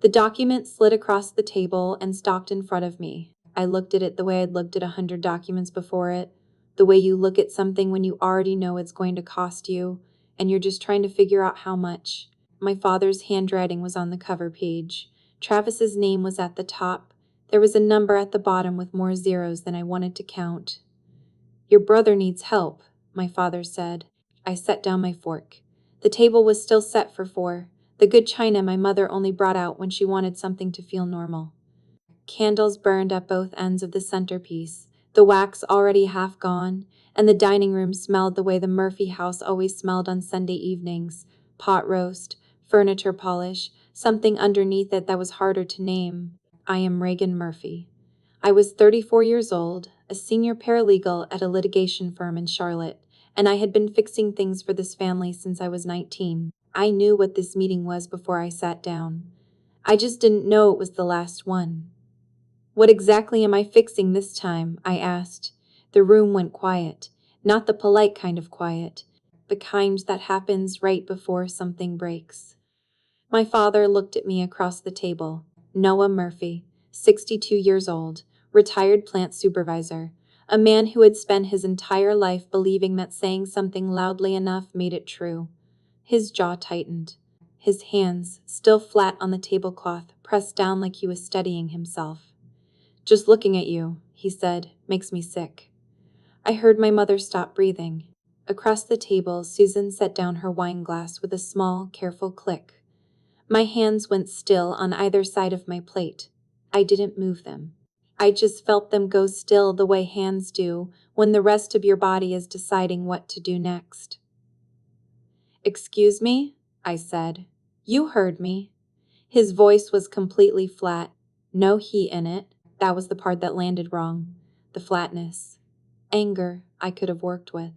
The document slid across the table and stalked in front of me. I looked at it the way I'd looked at 100 documents before it, the way you look at something when you already know it's going to cost you, and you're just trying to figure out how much. My father's handwriting was on the cover page. Travis's name was at the top. There was a number at the bottom with more zeros than I wanted to count. Your brother needs help, my father said. I set down my fork. The table was still set for four, the good china my mother only brought out when she wanted something to feel normal. Candles burned at both ends of the centerpiece, the wax already half gone, and the dining room smelled the way the Murphy house always smelled on Sunday evenings: pot roast, furniture polish, something underneath it that was harder to name. I am Reagan Murphy. I was 34 years old, a senior paralegal at a litigation firm in Charlotte, and I had been fixing things for this family since I was 19. I knew what this meeting was before I sat down. I just didn't know it was the last one. What exactly am I fixing this time? I asked. The room went quiet, not the polite kind of quiet, the kind that happens right before something breaks. My father looked at me across the table. Noah Murphy, 62 years old, retired plant supervisor, a man who had spent his entire life believing that saying something loudly enough made it true. His jaw tightened. His hands, still flat on the tablecloth, pressed down like he was steadying himself. Just looking at you, he said, makes me sick. I heard my mother stop breathing. Across the table, Susan set down her wine glass with a small, careful click. My hands went still on either side of my plate. I didn't move them. I just felt them go still the way hands do when the rest of your body is deciding what to do next. Excuse me, I said. You heard me. His voice was completely flat. No heat in it. That was the part that landed wrong. The flatness. Anger I could have worked with.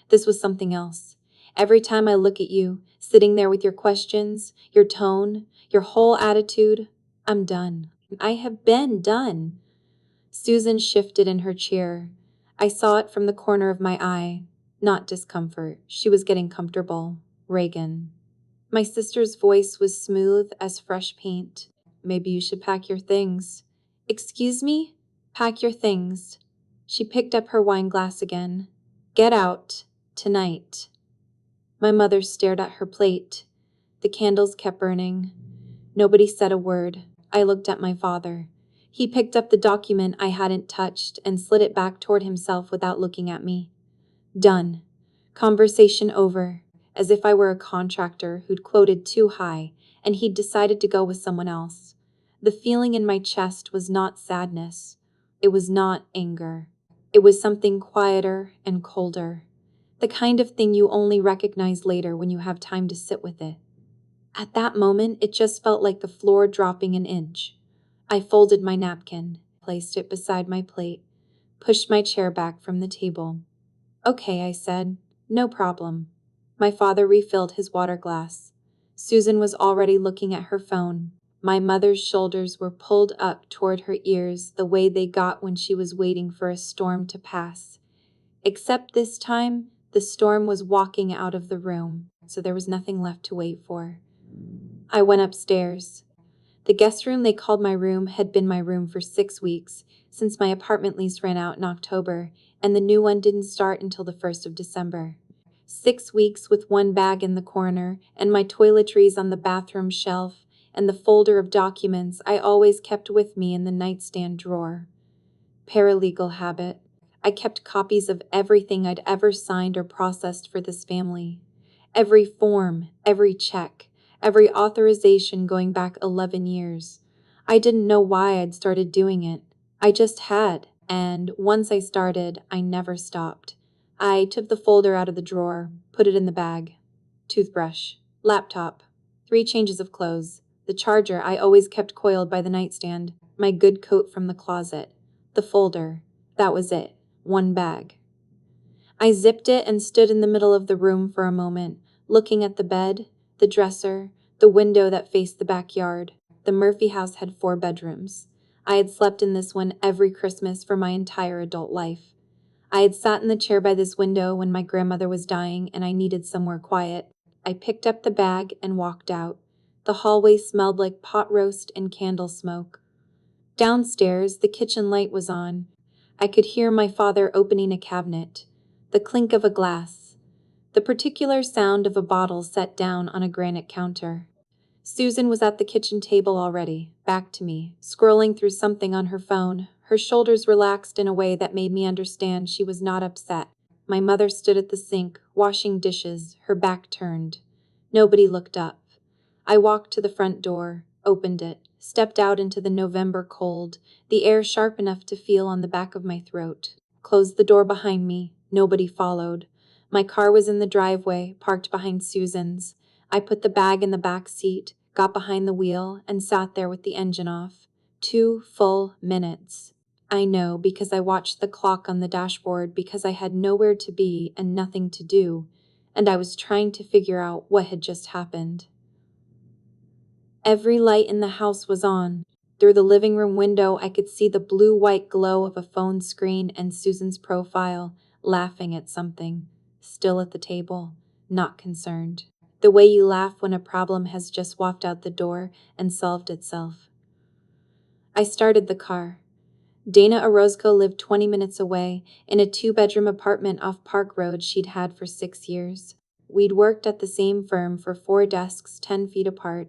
This was something else. Every time I look at you, sitting there with your questions, your tone, your whole attitude, I'm done. I have been done. Susan shifted in her chair. I saw it from the corner of my eye. Not discomfort. She was getting comfortable. Reagan. My sister's voice was smooth as fresh paint. Maybe you should pack your things. Excuse me? Pack your things. She picked up her wine glass again. Get out. Tonight. My mother stared at her plate. The candles kept burning. Nobody said a word. I looked at my father. He picked up the document I hadn't touched and slid it back toward himself without looking at me. Done. Conversation over, as if I were a contractor who'd quoted too high and he'd decided to go with someone else. The feeling in my chest was not sadness. It was not anger. It was something quieter and colder. The kind of thing you only recognize later when you have time to sit with it. At that moment, it just felt like the floor dropping an inch. I folded my napkin, placed it beside my plate, pushed my chair back from the table. Okay, I said. No problem. My father refilled his water glass. Susan was already looking at her phone. My mother's shoulders were pulled up toward her ears the way they got when she was waiting for a storm to pass. Except this time, the storm was walking out of the room, so there was nothing left to wait for. I went upstairs. The guest room they called my room had been my room for 6 weeks, since my apartment lease ran out in October, and the new one didn't start until the 1st of December. 6 weeks with one bag in the corner, and my toiletries on the bathroom shelf, and the folder of documents I always kept with me in the nightstand drawer. Paralegal habit. I kept copies of everything I'd ever signed or processed for this family. Every form, every check, every authorization going back 11 years. I didn't know why I'd started doing it. I just had, and once I started, I never stopped. I took the folder out of the drawer, put it in the bag. Toothbrush, laptop, 3 changes of clothes, the charger I always kept coiled by the nightstand, my good coat from the closet, the folder. That was it. One bag. I zipped it and stood in the middle of the room for a moment, looking at the bed, the dresser, the window that faced the backyard. The Murphy house had 4 bedrooms. I had slept in this one every Christmas for my entire adult life. I had sat in the chair by this window when my grandmother was dying and I needed somewhere quiet. I picked up the bag and walked out. The hallway smelled like pot roast and candle smoke. Downstairs, the kitchen light was on. I could hear my father opening a cabinet, the clink of a glass, the particular sound of a bottle set down on a granite counter. Susan was at the kitchen table already, back to me, scrolling through something on her phone. Her shoulders relaxed in a way that made me understand she was not upset. My mother stood at the sink, washing dishes, her back turned. Nobody looked up. I walked to the front door, opened it, stepped out into the November cold, the air sharp enough to feel on the back of my throat. Closed the door behind me. Nobody followed. My car was in the driveway, parked behind Susan's. I put the bag in the back seat, got behind the wheel, and sat there with the engine off. 2 full minutes. I know because I watched the clock on the dashboard because I had nowhere to be and nothing to do, and I was trying to figure out what had just happened. Every light in the house was on. Through the living room window, I could see the blue-white glow of a phone screen and Susan's profile, laughing at something, still at the table, not concerned. The way you laugh when a problem has just walked out the door and solved itself. I started the car. Dana Orozco lived 20 minutes away, in a 2-bedroom apartment off Park Road she'd had for 6 years. We'd worked at the same firm for 4 desks 10 feet apart,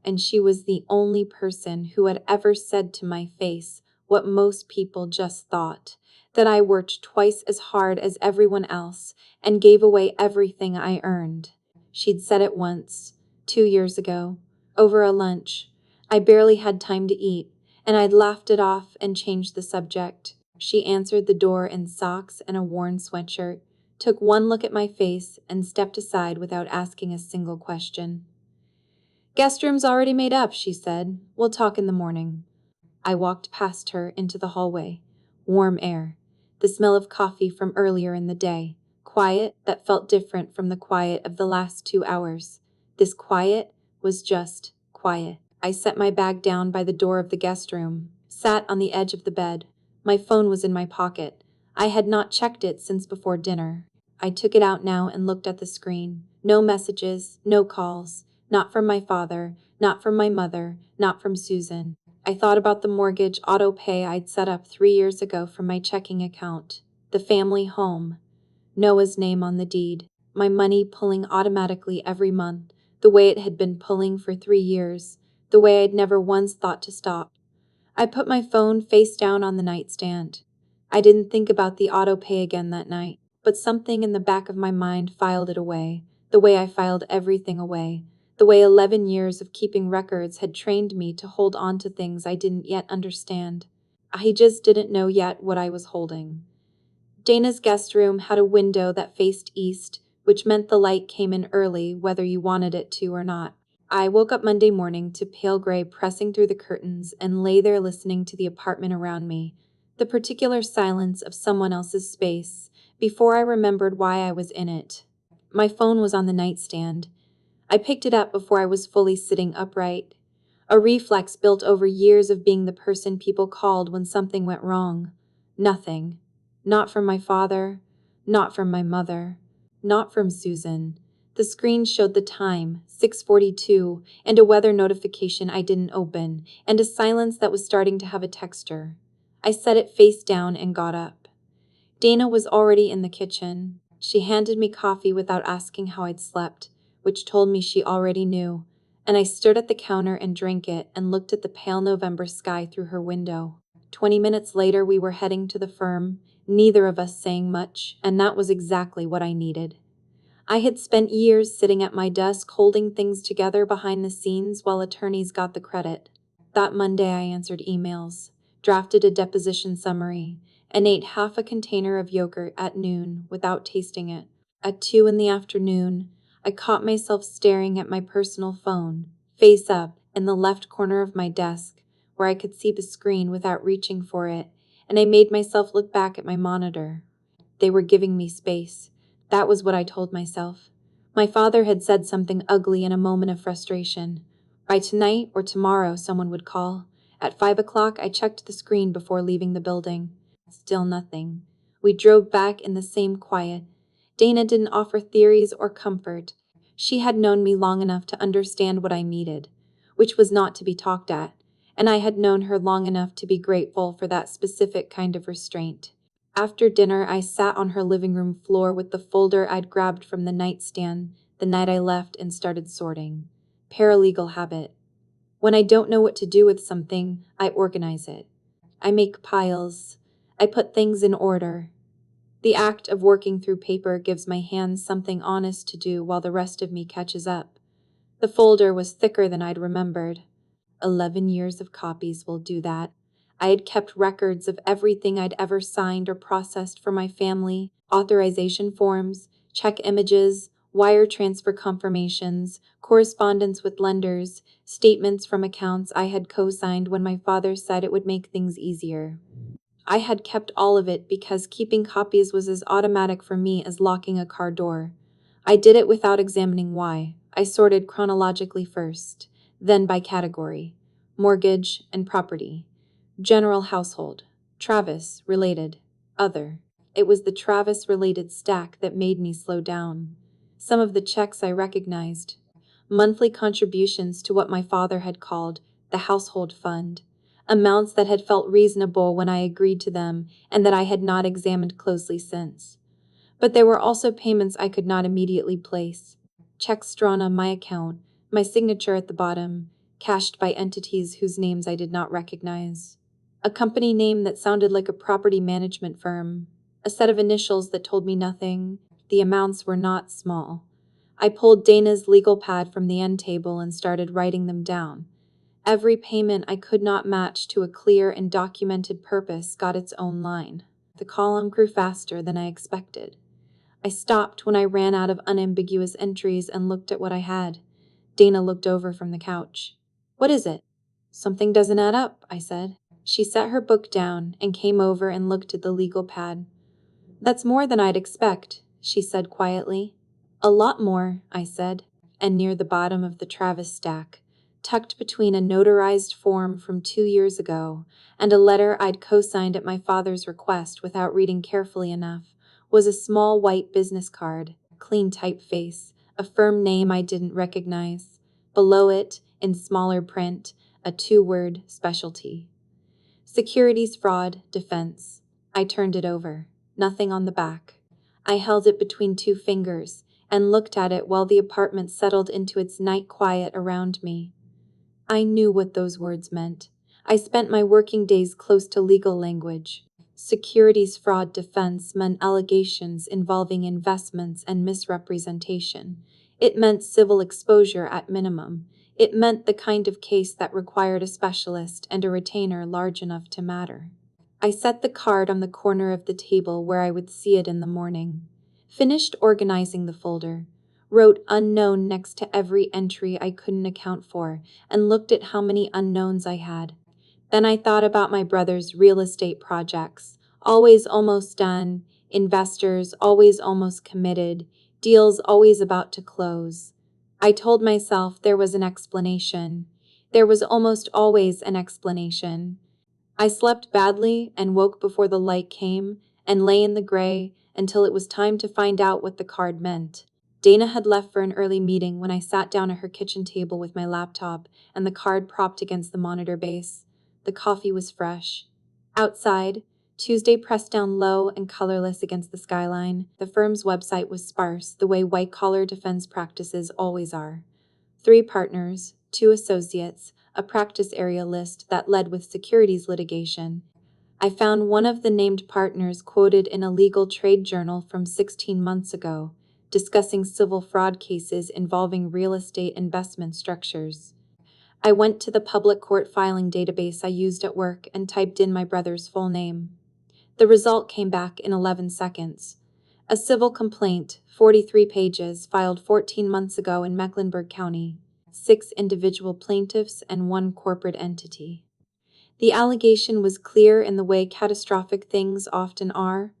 and she was the only person who had ever said to my face what most people just thought, that I worked twice as hard as everyone else and gave away everything I earned. She'd said it once, 2 years ago, over a lunch. I barely had time to eat, and I'd laughed it off and changed the subject. She answered the door in socks and a worn sweatshirt, took one look at my face, and stepped aside without asking a single question. "Guest room's already made up," she said. "We'll talk in the morning." I walked past her into the hallway. Warm air. The smell of coffee from earlier in the day. Quiet that felt different from the quiet of the last 2 hours. This quiet was just quiet. I set my bag down by the door of the guest room, sat on the edge of the bed. My phone was in my pocket. I had not checked it since before dinner. I took it out now and looked at the screen. No messages, no calls. Not from my father, not from my mother, not from Susan. I thought about the mortgage auto pay I'd set up 3 years ago from my checking account. The family home. Noah's name on the deed. My money pulling automatically every month, the way it had been pulling for 3 years, the way I'd never once thought to stop. I put my phone face down on the nightstand. I didn't think about the auto pay again that night, but something in the back of my mind filed it away, the way I filed everything away. The way 11 years of keeping records had trained me to hold on to things I didn't yet understand. I just didn't know yet what I was holding. Dana's guest room had a window that faced east, which meant the light came in early whether you wanted it to or not. I woke up Monday morning to pale gray pressing through the curtains and lay there listening to the apartment around me, the particular silence of someone else's space, before I remembered why I was in it. My phone was on the nightstand. I picked it up before I was fully sitting upright, a reflex built over years of being the person people called when something went wrong. Nothing. Not from my father, not from my mother, not from Susan. The screen showed the time, 6:42, and a weather notification I didn't open, and a silence that was starting to have a texture. I set it face down and got up. Dana was already in the kitchen. She handed me coffee without asking how I'd slept, which told me she already knew, and I stood at the counter and drank it and looked at the pale November sky through her window. 20 minutes later, we were heading to the firm, neither of us saying much, and that was exactly what I needed. I had spent years sitting at my desk holding things together behind the scenes while attorneys got the credit. That Monday I answered emails, drafted a deposition summary, and ate half a container of yogurt at noon without tasting it. At 2 in the afternoon, I caught myself staring at my personal phone, face up, in the left corner of my desk, where I could see the screen without reaching for it, and I made myself look back at my monitor. They were giving me space. That was what I told myself. My father had said something ugly in a moment of frustration. By tonight or tomorrow, someone would call. At 5 o'clock, I checked the screen before leaving the building. Still nothing. We drove back in the same quiet. Dana didn't offer theories or comfort. She had known me long enough to understand what I needed. which was not to be talked at, and I had known her long enough to be grateful for that specific kind of restraint. After dinner, I sat on her living room floor with the folder I'd grabbed from the nightstand the night I left and started sorting. Paralegal habit. When I don't know what to do with something, I organize it. I make piles. I put things in order. The act of working through paper gives my hands something honest to do while the rest of me catches up. The folder was thicker than I'd remembered. 11 years of copies will do that. I had kept records of everything I'd ever signed or processed for my family, authorization forms, check images, wire transfer confirmations, correspondence with lenders, statements from accounts I had co-signed when my father said it would make things easier. I had kept all of it because keeping copies was as automatic for me as locking a car door. I did it without examining why. I sorted chronologically first, then by category: mortgage and property, general household, Travis related, other. It was the Travis related stack that made me slow down. Some of the checks I recognized: monthly contributions to what my father had called the household fund, amounts that had felt reasonable when I agreed to them and that I had not examined closely since. But there were also payments I could not immediately place. Checks drawn on my account, my signature at the bottom, cashed by entities whose names I did not recognize. A company name that sounded like a property management firm. A set of initials that told me nothing. The amounts were not small. I pulled Dana's legal pad from the end table and started writing them down. Every payment I could not match to a clear and documented purpose got its own line. The column grew faster than I expected. I stopped when I ran out of unambiguous entries and looked at what I had. Dana looked over from the couch. "What is it?" "Something doesn't add up," I said. She set her book down and came over and looked at the legal pad. "That's more than I'd expect," she said quietly. "A lot more," I said. And near the bottom of the Travis stack, tucked between a notarized form from 2 years ago and a letter I'd co-signed at my father's request without reading carefully enough, was a small white business card, clean typeface, a firm name I didn't recognize. Below it, in smaller print, a 2-word specialty: securities fraud defense. I turned it over. Nothing on the back. I held it between 2 fingers and looked at it while the apartment settled into its night quiet around me. I knew what those words meant. I spent my working days close to legal language. Securities fraud defense meant allegations involving investments and misrepresentation. It meant civil exposure at minimum. It meant the kind of case that required a specialist and a retainer large enough to matter. I set the card on the corner of the table where I would see it in the morning. Finished organizing the folder. Wrote unknown next to every entry I couldn't account for, and looked at how many unknowns I had. Then I thought about my brother's real estate projects, always almost done, investors always almost committed, deals always about to close. I told myself there was an explanation. There was almost always an explanation. I slept badly and woke before the light came and lay in the gray until it was time to find out what the card meant. Dana had left for an early meeting when I sat down at her kitchen table with my laptop and the card propped against the monitor base. The coffee was fresh. Outside, Tuesday pressed down low and colorless against the skyline. The firm's website was sparse, the way white-collar defense practices always are. 3 partners, 2 associates, a practice area list that led with securities litigation. I found one of the named partners quoted in a legal trade journal from 16 months ago, discussing civil fraud cases involving real estate investment structures. I went to the public court filing database I used at work and typed in my brother's full name. The result came back in 11 seconds. A civil complaint, 43 pages, filed 14 months ago in Mecklenburg County. 6 individual plaintiffs and 1 corporate entity. The allegation was clear in the way catastrophic things often are.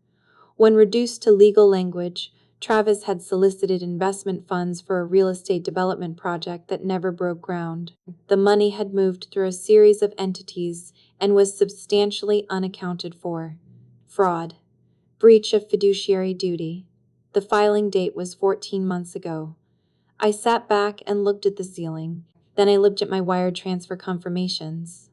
When reduced to legal language, Travis had solicited investment funds for a real estate development project that never broke ground. The money had moved through a series of entities and was substantially unaccounted for. Fraud. Breach of fiduciary duty. The filing date was 14 months ago. I sat back and looked at the ceiling. Then I looked at my wire transfer confirmations.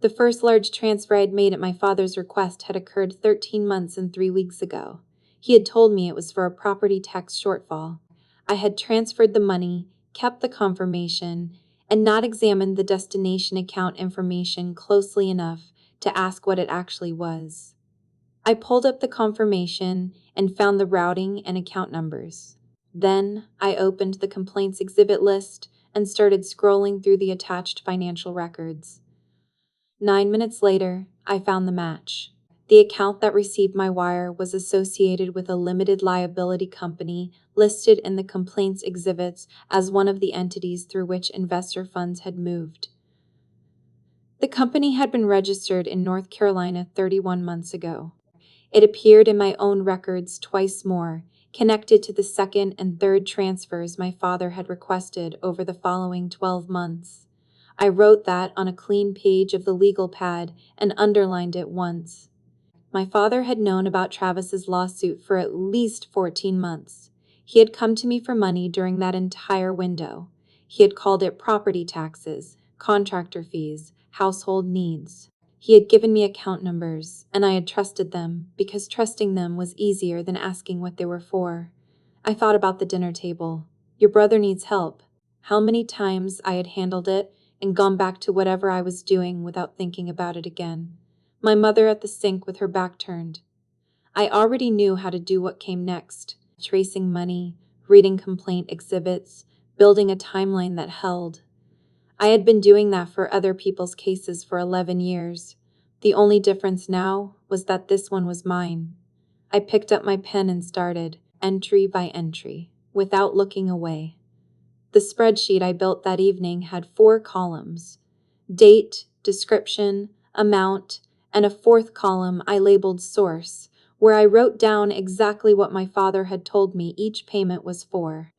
The first large transfer I had made at my father's request had occurred 13 months and 3 weeks ago. He had told me it was for a property tax shortfall. I had transferred the money, kept the confirmation, and not examined the destination account information closely enough to ask what it actually was. I pulled up the confirmation and found the routing and account numbers. Then I opened the complaints exhibit list and started scrolling through the attached financial records. 9 minutes later, I found the match. The account that received my wire was associated with a limited liability company listed in the complaints exhibits as one of the entities through which investor funds had moved. The company had been registered in North Carolina 31 months ago. It appeared in my own records twice more, connected to the second and third transfers my father had requested over the following 12 months. I wrote that on a clean page of the legal pad and underlined it once. My father had known about Travis's lawsuit for at least 14 months. He had come to me for money during that entire window. He had called it property taxes, contractor fees, household needs. He had given me account numbers, and I had trusted them because trusting them was easier than asking what they were for. I thought about the dinner table. Your brother needs help. How many times I had handled it and gone back to whatever I was doing without thinking about it again. My mother at the sink with her back turned. I already knew how to do what came next, tracing money, reading complaint exhibits, building a timeline that held. I had been doing that for other people's cases for 11 years. The only difference now was that this one was mine. I picked up my pen and started, entry by entry, without looking away. The spreadsheet I built that evening had 4 columns: date, description, amount, and a 4th column I labeled source, where I wrote down exactly what my father had told me each payment was for.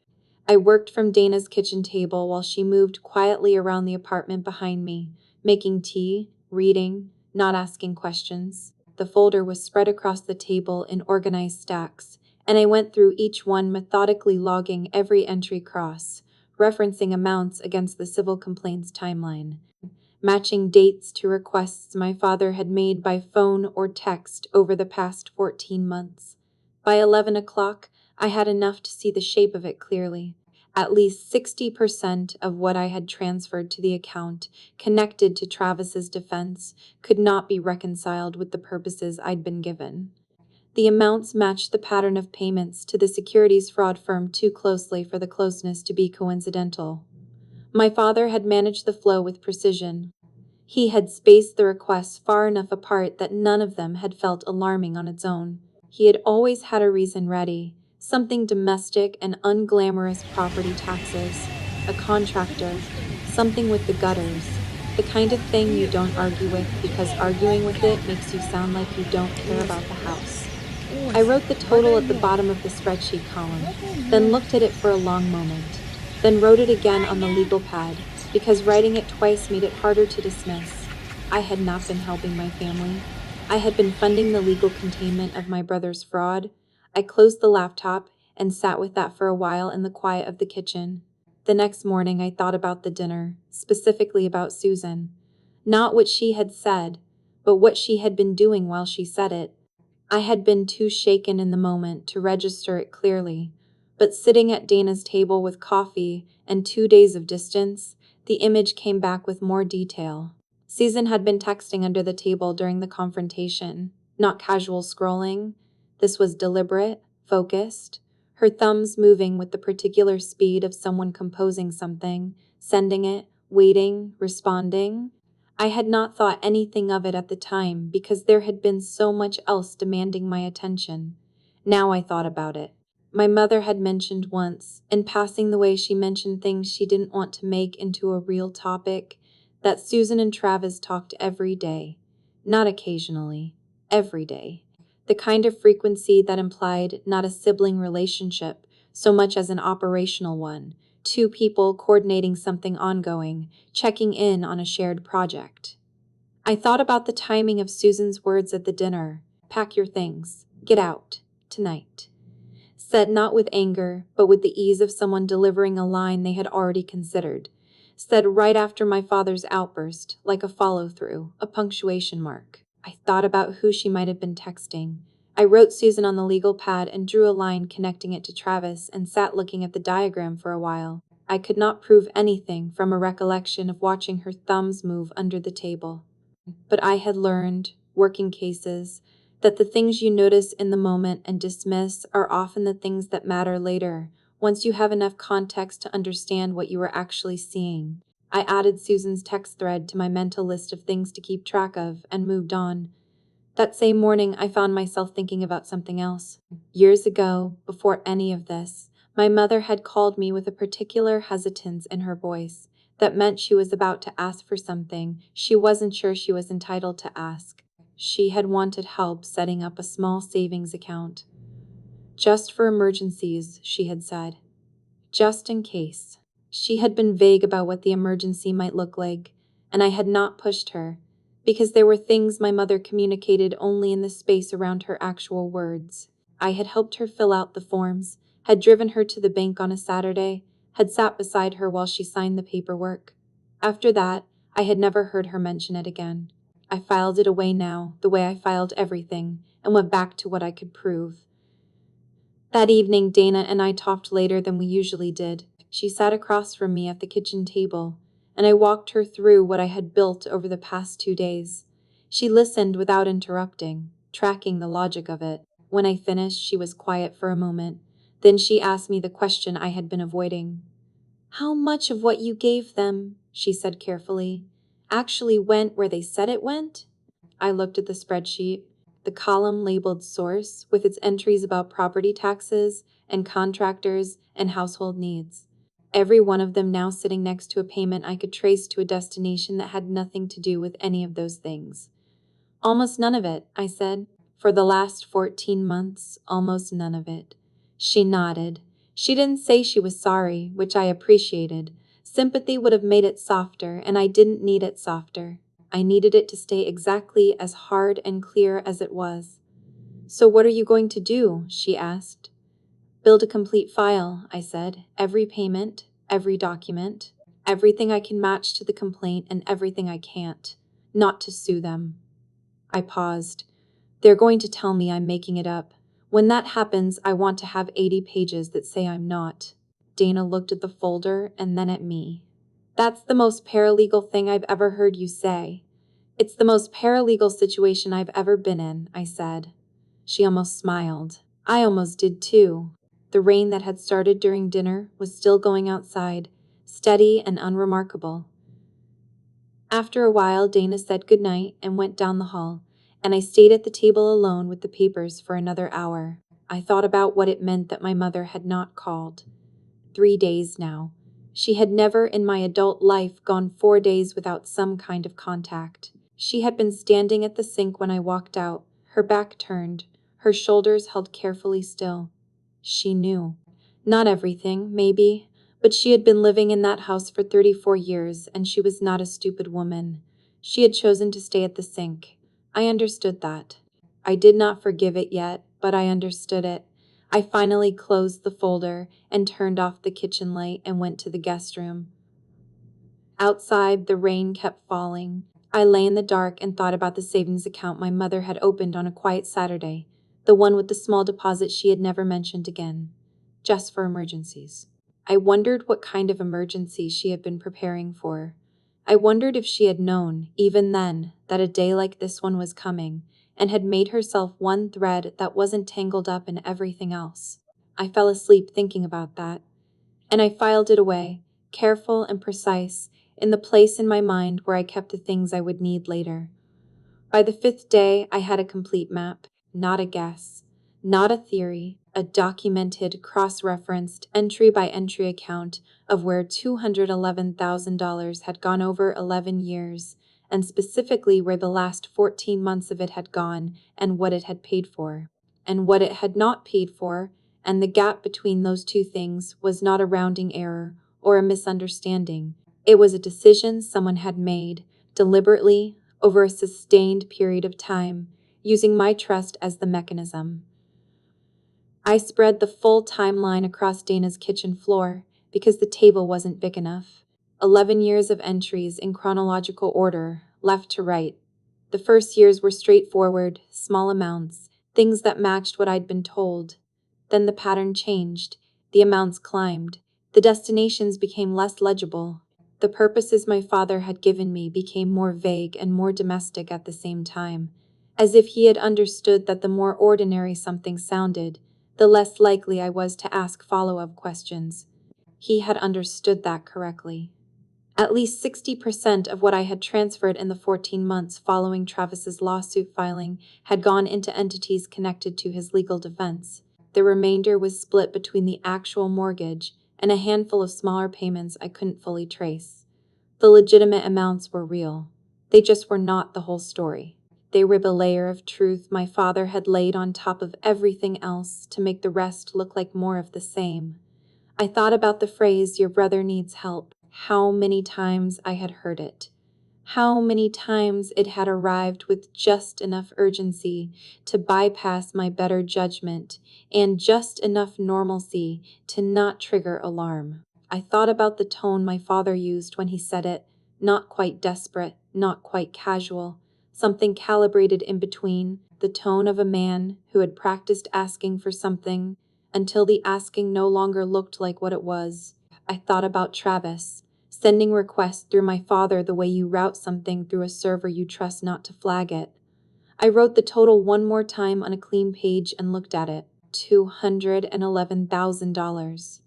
I worked from Dana's kitchen table while she moved quietly around the apartment behind me, making tea, reading, not asking questions. The folder was spread across the table in organized stacks, and I went through each one methodically logging every entry cross, referencing amounts against the civil complaints timeline, matching dates to requests my father had made by phone or text over the past 14 months. By 11 o'clock, I had enough to see the shape of it clearly. At least 60% of what I had transferred to the account connected to Travis's defense could not be reconciled with the purposes I'd been given. The amounts matched the pattern of payments to the securities fraud firm too closely for the closeness to be coincidental. My father had managed the flow with precision. He had spaced the requests far enough apart that none of them had felt alarming on its own. He had always had a reason ready, something domestic and unglamorous: property taxes, a contractor, something with the gutters, the kind of thing you don't argue with because arguing with it makes you sound like you don't care about the house. I wrote the total at the bottom of the spreadsheet column, then looked at it for a long moment, then wrote it again on the legal pad, because writing it twice made it harder to dismiss. I had not been helping my family. I had been funding the legal containment of my brother's fraud. I closed the laptop and sat with that for a while in the quiet of the kitchen. The next morning I thought about the dinner, specifically about Susan. Not what she had said, but what she had been doing while she said it. I had been too shaken in the moment to register it clearly, but sitting at Dana's table with coffee and 2 days of distance, the image came back with more detail. Susan had been texting under the table during the confrontation, not casual scrolling. This was deliberate, focused, her thumbs moving with the particular speed of someone composing something, sending it, waiting, responding. I had not thought anything of it at the time because there had been so much else demanding my attention. Now I thought about it. My mother had mentioned once, in passing the way she mentioned things she didn't want to make into a real topic, that Susan and Travis talked every day. Not occasionally, every day. The kind of frequency that implied not a sibling relationship so much as an operational one. 2 people coordinating something ongoing, checking in on a shared project. I thought about the timing of Susan's words at the dinner: pack your things, get out, tonight. Said not with anger, but with the ease of someone delivering a line they had already considered. said right after my father's outburst, like a follow-through, a punctuation mark. I thought about who she might have been texting. I wrote Susan on the legal pad and drew a line connecting it to Travis and sat looking at the diagram for a while. I could not prove anything from a recollection of watching her thumbs move under the table. But I had learned, working cases, that the things you notice in the moment and dismiss are often the things that matter later, once you have enough context to understand what you were actually seeing. I added Susan's text thread to my mental list of things to keep track of and moved on. That same morning, I found myself thinking about something else. Years ago, before any of this, my mother had called me with a particular hesitance in her voice that meant she was about to ask for something she wasn't sure she was entitled to ask. She had wanted help setting up a small savings account. Just for emergencies, she had said. Just in case. She had been vague about what the emergency might look like, and I had not pushed her, because there were things my mother communicated only in the space around her actual words. I had helped her fill out the forms, had driven her to the bank on a Saturday, had sat beside her while she signed the paperwork. After that, I had never heard her mention it again. I filed it away now, the way I filed everything, and went back to what I could prove. That evening, Dana and I talked later than we usually did. She sat across from me at the kitchen table, and I walked her through what I had built over the past 2 days. She listened without interrupting, tracking the logic of it. When I finished, she was quiet for a moment. Then she asked me the question I had been avoiding. How much of what you gave them, she said carefully, actually went where they said it went? I looked at the spreadsheet, the column labeled source with its entries about property taxes and contractors and household needs. Every one of them now sitting next to a payment I could trace to a destination that had nothing to do with any of those things. Almost none of it, I said. For the last 14 months, almost none of it. She nodded. She didn't say she was sorry, which I appreciated. Sympathy would have made it softer, and I didn't need it softer. I needed it to stay exactly as hard and clear as it was. So what are you going to do? She asked. Build a complete file, I said. Every payment, every document, everything I can match to the complaint and everything I can't. Not to sue them. I paused. They're going to tell me I'm making it up. When that happens, I want to have 80 pages that say I'm not. Dana looked at the folder and then at me. That's the most paralegal thing I've ever heard you say. It's the most paralegal situation I've ever been in, I said. She almost smiled. I almost did too. The rain that had started during dinner was still going outside, steady and unremarkable. After a while, Dana said goodnight and went down the hall, and I stayed at the table alone with the papers for another hour. I thought about what it meant that my mother had not called. 3 days now. She had never in my adult life gone 4 days without some kind of contact. She had been standing at the sink when I walked out, her back turned, her shoulders held carefully still. She knew. Not everything, maybe, but she had been living in that house for 34 years, and she was not a stupid woman. She had chosen to stay at the sink. I understood that. I did not forgive it yet, but I understood it. I finally closed the folder and turned off the kitchen light and went to the guest room. Outside, the rain kept falling. I lay in the dark and thought about the savings account my mother had opened on a quiet Saturday, the one with the small deposit she had never mentioned again, just for emergencies. I wondered what kind of emergency she had been preparing for. I wondered if she had known, even then, that a day like this one was coming, and had made herself one thread that wasn't tangled up in everything else. I fell asleep thinking about that, and I filed it away, careful and precise, in the place in my mind where I kept the things I would need later. By the 5th day, I had a complete map, not a guess, not a theory, a documented, cross-referenced, entry-by-entry account of where $211,000 had gone over 11 years, and specifically where the last 14 months of it had gone and what it had paid for, and what it had not paid for, and the gap between those two things was not a rounding error or a misunderstanding. It was a decision someone had made, deliberately, over a sustained period of time, using my trust as the mechanism. I spread the full timeline across Dana's kitchen floor because the table wasn't big enough. 11 years of entries in chronological order, left to right. The first years were straightforward, small amounts, things that matched what I'd been told. Then the pattern changed, the amounts climbed, the destinations became less legible. The purposes my father had given me became more vague and more domestic at the same time, as if he had understood that the more ordinary something sounded, the less likely I was to ask follow-up questions. He had understood that correctly. At least 60% of what I had transferred in the 14 months following Travis's lawsuit filing had gone into entities connected to his legal defense. The remainder was split between the actual mortgage and a handful of smaller payments I couldn't fully trace. The legitimate amounts were real. They just were not the whole story. They were the layer of truth my father had laid on top of everything else to make the rest look like more of the same. I thought about the phrase, "Your brother needs help." How many times I had heard it. How many times it had arrived with just enough urgency to bypass my better judgment and just enough normalcy to not trigger alarm. I thought about the tone my father used when he said it, not quite desperate, not quite casual, something calibrated in between, the tone of a man who had practiced asking for something until the asking no longer looked like what it was. I thought about Travis, sending requests through my father the way you route something through a server you trust not to flag it. I wrote the total one more time on a clean page and looked at it. $211,000.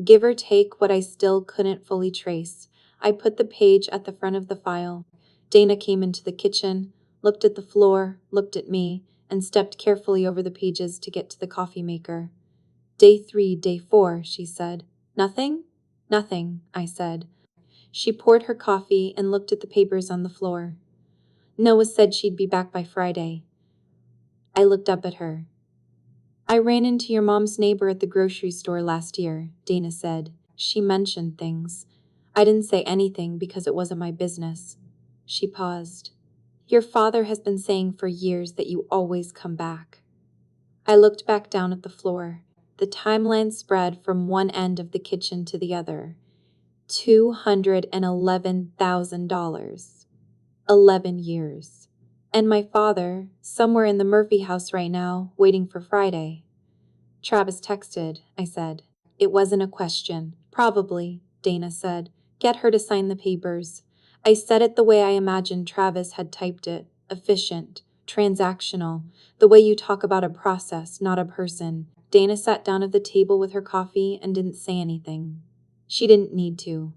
Give or take what I still couldn't fully trace. I put the page at the front of the file. Dana came into the kitchen, looked at the floor, looked at me, and stepped carefully over the pages to get to the coffee maker. "Day 3, day 4, she said. "Nothing?" "Nothing," I said. She poured her coffee and looked at the papers on the floor. "Noah said she'd be back by Friday." I looked up at her. "I ran into your mom's neighbor at the grocery store last year," Dana said. "She mentioned things. I didn't say anything because it wasn't my business." She paused. "Your father has been saying for years that you always come back." I looked back down at the floor. The timeline spread from one end of the kitchen to the other. $211,000. 11 years. And my father, somewhere in the Murphy house right now, waiting for Friday. "Travis texted," I said. "It wasn't a question." "Probably," Dana said. "Get her to sign the papers." I said it the way I imagined Travis had typed it. Efficient, transactional, the way you talk about a process, not a person. Dana sat down at the table with her coffee and didn't say anything. She didn't need to.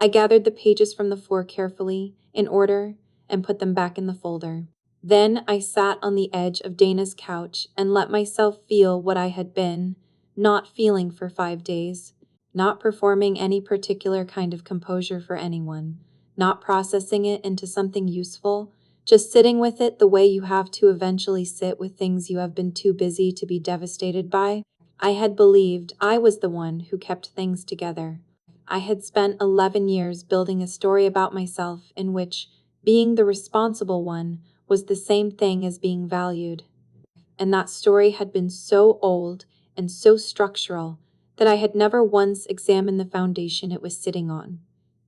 I gathered the pages from the floor carefully, in order, and put them back in the folder. Then I sat on the edge of Dana's couch and let myself feel what I had been, not feeling for 5 days, not performing any particular kind of composure for anyone, not processing it into something useful, just sitting with it the way you have to eventually sit with things you have been too busy to be devastated by. I had believed I was the one who kept things together. I had spent 11 years building a story about myself in which being the responsible one was the same thing as being valued. And that story had been so old and so structural that I had never once examined the foundation it was sitting on.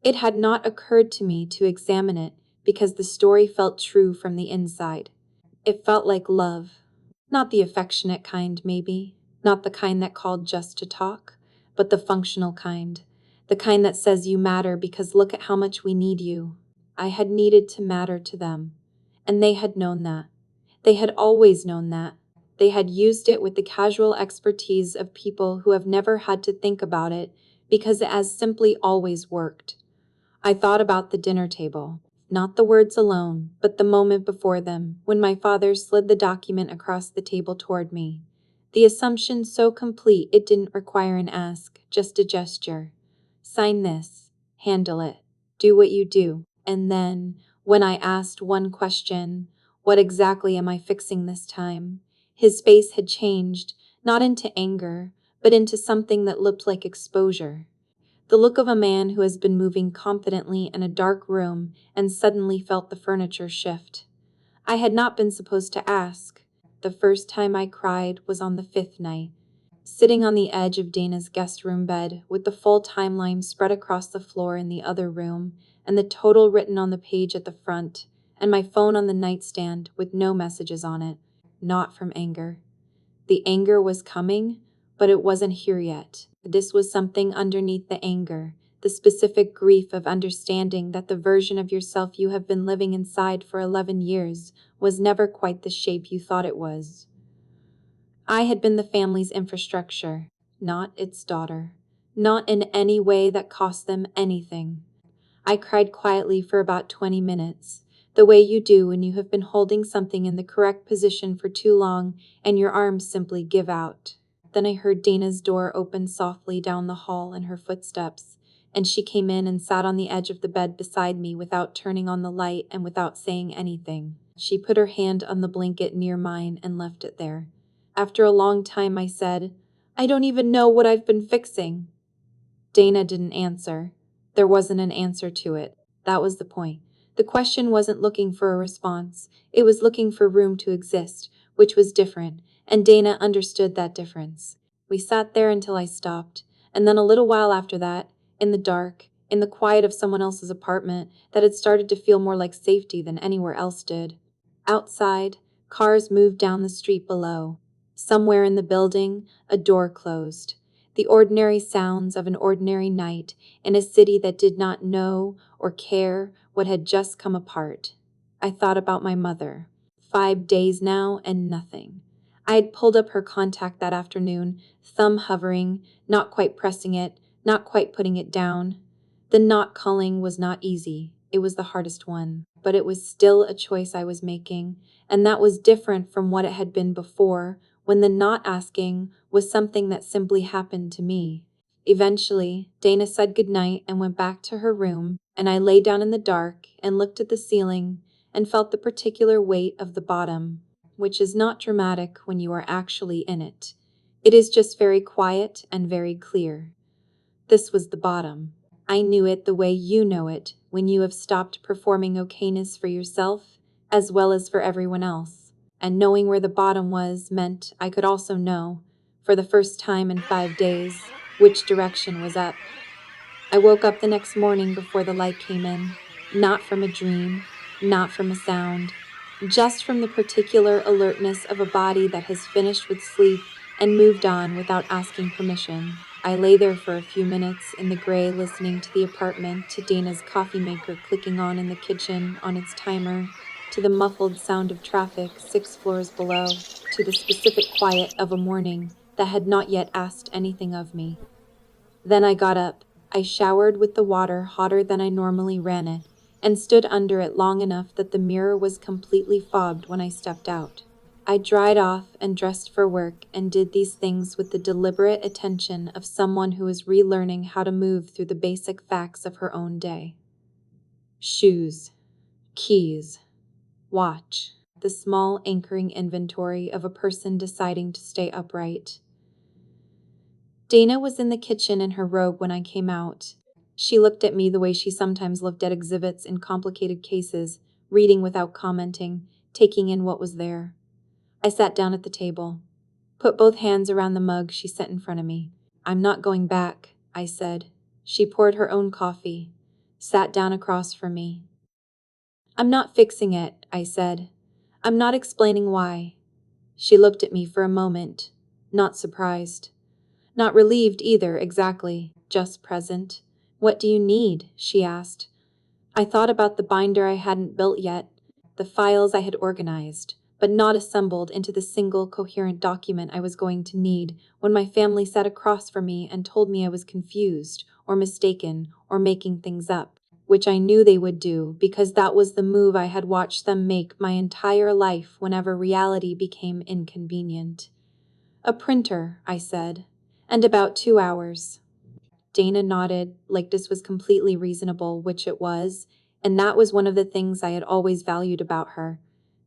It had not occurred to me to examine it because the story felt true from the inside. It felt like love. Not the affectionate kind, maybe. Not the kind that called just to talk, but the functional kind. The kind that says you matter because look at how much we need you. I had needed to matter to them. And they had known that. They had always known that. They had used it with the casual expertise of people who have never had to think about it because it has simply always worked. I thought about the dinner table. Not the words alone, but the moment before them, when my father slid the document across the table toward me. The assumption so complete it didn't require an ask, just a gesture. "Sign this. Handle it. Do what you do." And then, when I asked one question, "What exactly am I fixing this time?" his face had changed, not into anger, but into something that looked like exposure. The look of a man who has been moving confidently in a dark room and suddenly felt the furniture shift. I had not been supposed to ask. The first time I cried was on the 5th night. sitting on the edge of Dana's guest room bed with the full timeline spread across the floor in the other room and the total written on the page at the front, and my phone on the nightstand with no messages on it, not from anger. The anger was coming, but it wasn't here yet. This was something underneath the anger, the specific grief of understanding that the version of yourself you have been living inside for 11 years was never quite the shape you thought it was. I had been the family's infrastructure, not its daughter, not in any way that cost them anything. I cried quietly for about 20 minutes, the way you do when you have been holding something in the correct position for too long and your arms simply give out. Then I heard Dana's door open softly down the hall and her footsteps, and she came in and sat on the edge of the bed beside me without turning on the light and without saying anything. She put her hand on the blanket near mine and left it there. After a long time, I said, "I don't even know what I've been fixing." Dana didn't answer. There wasn't an answer to it. That was the point. The question wasn't looking for a response. It was looking for room to exist, which was different, and Dana understood that difference. We sat there until I stopped, and then a little while after that, in the dark, in the quiet of someone else's apartment, that had started to feel more like safety than anywhere else did. Outside, cars moved down the street below. Somewhere in the building, a door closed. The ordinary sounds of an ordinary night in a city that did not know or care what had just come apart. I thought about my mother. 5 days now and nothing. I had pulled up her contact that afternoon, thumb hovering, not quite pressing it, not quite putting it down. The not calling was not easy. It was the hardest one, but it was still a choice I was making, and that was different from what it had been before, when the not asking was something that simply happened to me. Eventually, Dana said goodnight and went back to her room, and I lay down in the dark and looked at the ceiling and felt the particular weight of the bottom, which is not dramatic when you are actually in it. It is just very quiet and very clear. This was the bottom. I knew it the way you know it when you have stopped performing okayness for yourself as well as for everyone else. And knowing where the bottom was meant I could also know, for the first time in 5 days, which direction was up. I woke up the next morning before the light came in, not from a dream, not from a sound, just from the particular alertness of a body that has finished with sleep and moved on without asking permission. I lay there for a few minutes in the gray, listening to the apartment, to Dana's coffee maker clicking on in the kitchen on its timer, to the muffled sound of traffic 6 floors below, to the specific quiet of a morning that had not yet asked anything of me. Then I got up. I showered with the water hotter than I normally ran it, and stood under it long enough that the mirror was completely fogged when I stepped out. I dried off and dressed for work and did these things with the deliberate attention of someone who is relearning how to move through the basic facts of her own day. Shoes, keys, watch, the small anchoring inventory of a person deciding to stay upright. Dana was in the kitchen in her robe when I came out. She looked at me the way she sometimes looked at exhibits in complicated cases, reading without commenting, taking in what was there. I sat down at the table, put both hands around the mug she set in front of me. "I'm not going back," I said. She poured her own coffee, sat down across from me. "I'm not fixing it," I said. "I'm not explaining why." She looked at me for a moment, not surprised. Not relieved either, exactly, just present. "What do you need?" she asked. I thought about the binder I hadn't built yet, the files I had organized, but not assembled into the single coherent document I was going to need when my family sat across from me and told me I was confused, or mistaken, or making things up, which I knew they would do because that was the move I had watched them make my entire life whenever reality became inconvenient. "A printer," I said. "And about 2 hours." Dana nodded, like this was completely reasonable, which it was, and that was one of the things I had always valued about her.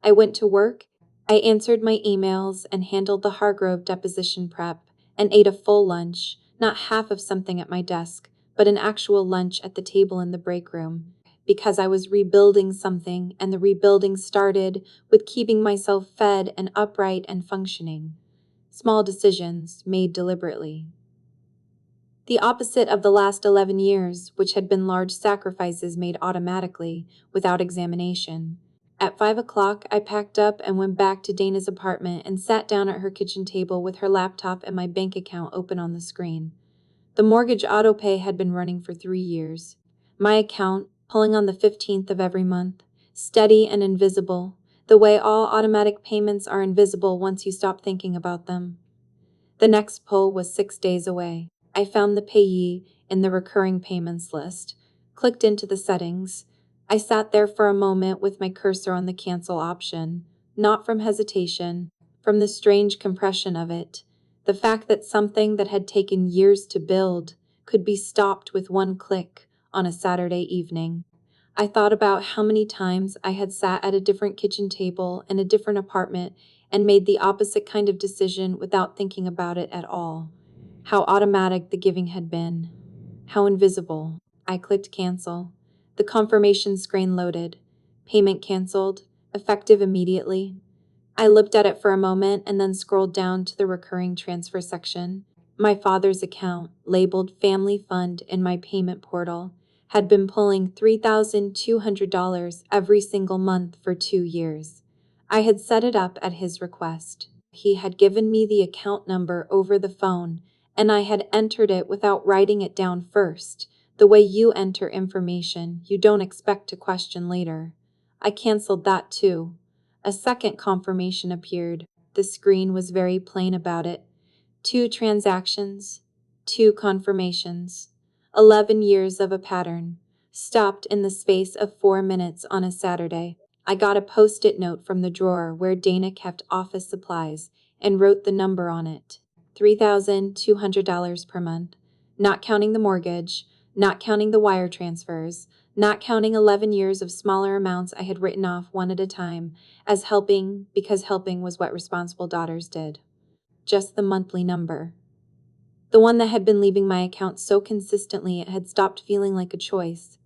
I went to work, I answered my emails and handled the Hargrove deposition prep, and ate a full lunch, not half of something at my desk, but an actual lunch at the table in the break room, because I was rebuilding something, and the rebuilding started with keeping myself fed and upright and functioning. small decisions made deliberately. The opposite of the last 11 years, which had been large sacrifices made automatically, without examination. At 5 o'clock, I packed up and went back to Dana's apartment and sat down at her kitchen table with her laptop and my bank account open on the screen. The mortgage autopay had been running for 3 years. My account, pulling on the 15th of every month, steady and invisible, the way all automatic payments are invisible once you stop thinking about them. The next pull was 6 days away. I found the payee in the recurring payments list, clicked into the settings. I sat there for a moment with my cursor on the cancel option, not from hesitation, from the strange compression of it. The fact that something that had taken years to build could be stopped with one click on a Saturday evening. I thought about how many times I had sat at a different kitchen table in a different apartment and made the opposite kind of decision without thinking about it at all. How automatic the giving had been. How invisible. I clicked cancel. The confirmation screen loaded. Payment canceled. Effective immediately. I looked at it for a moment and then scrolled down to the recurring transfer section. My father's account, labeled Family Fund in my payment portal, had been pulling $3,200 every single month for 2 years. I had set it up at his request. He had given me the account number over the phone, and I had entered it without writing it down first, the way you enter information you don't expect to question later. I canceled that too. A second confirmation appeared. The screen was very plain about it. 2 transactions, 2 confirmations, 11 years of a pattern, stopped in the space of 4 minutes on a Saturday. I got a post-it note from the drawer where Dana kept office supplies and wrote the number on it. $3,200 per month, not counting the mortgage, not counting the wire transfers, not counting 11 years of smaller amounts I had written off one at a time as helping because helping was what responsible daughters did. Just the monthly number. The one that had been leaving my account so consistently it had stopped feeling like a choice.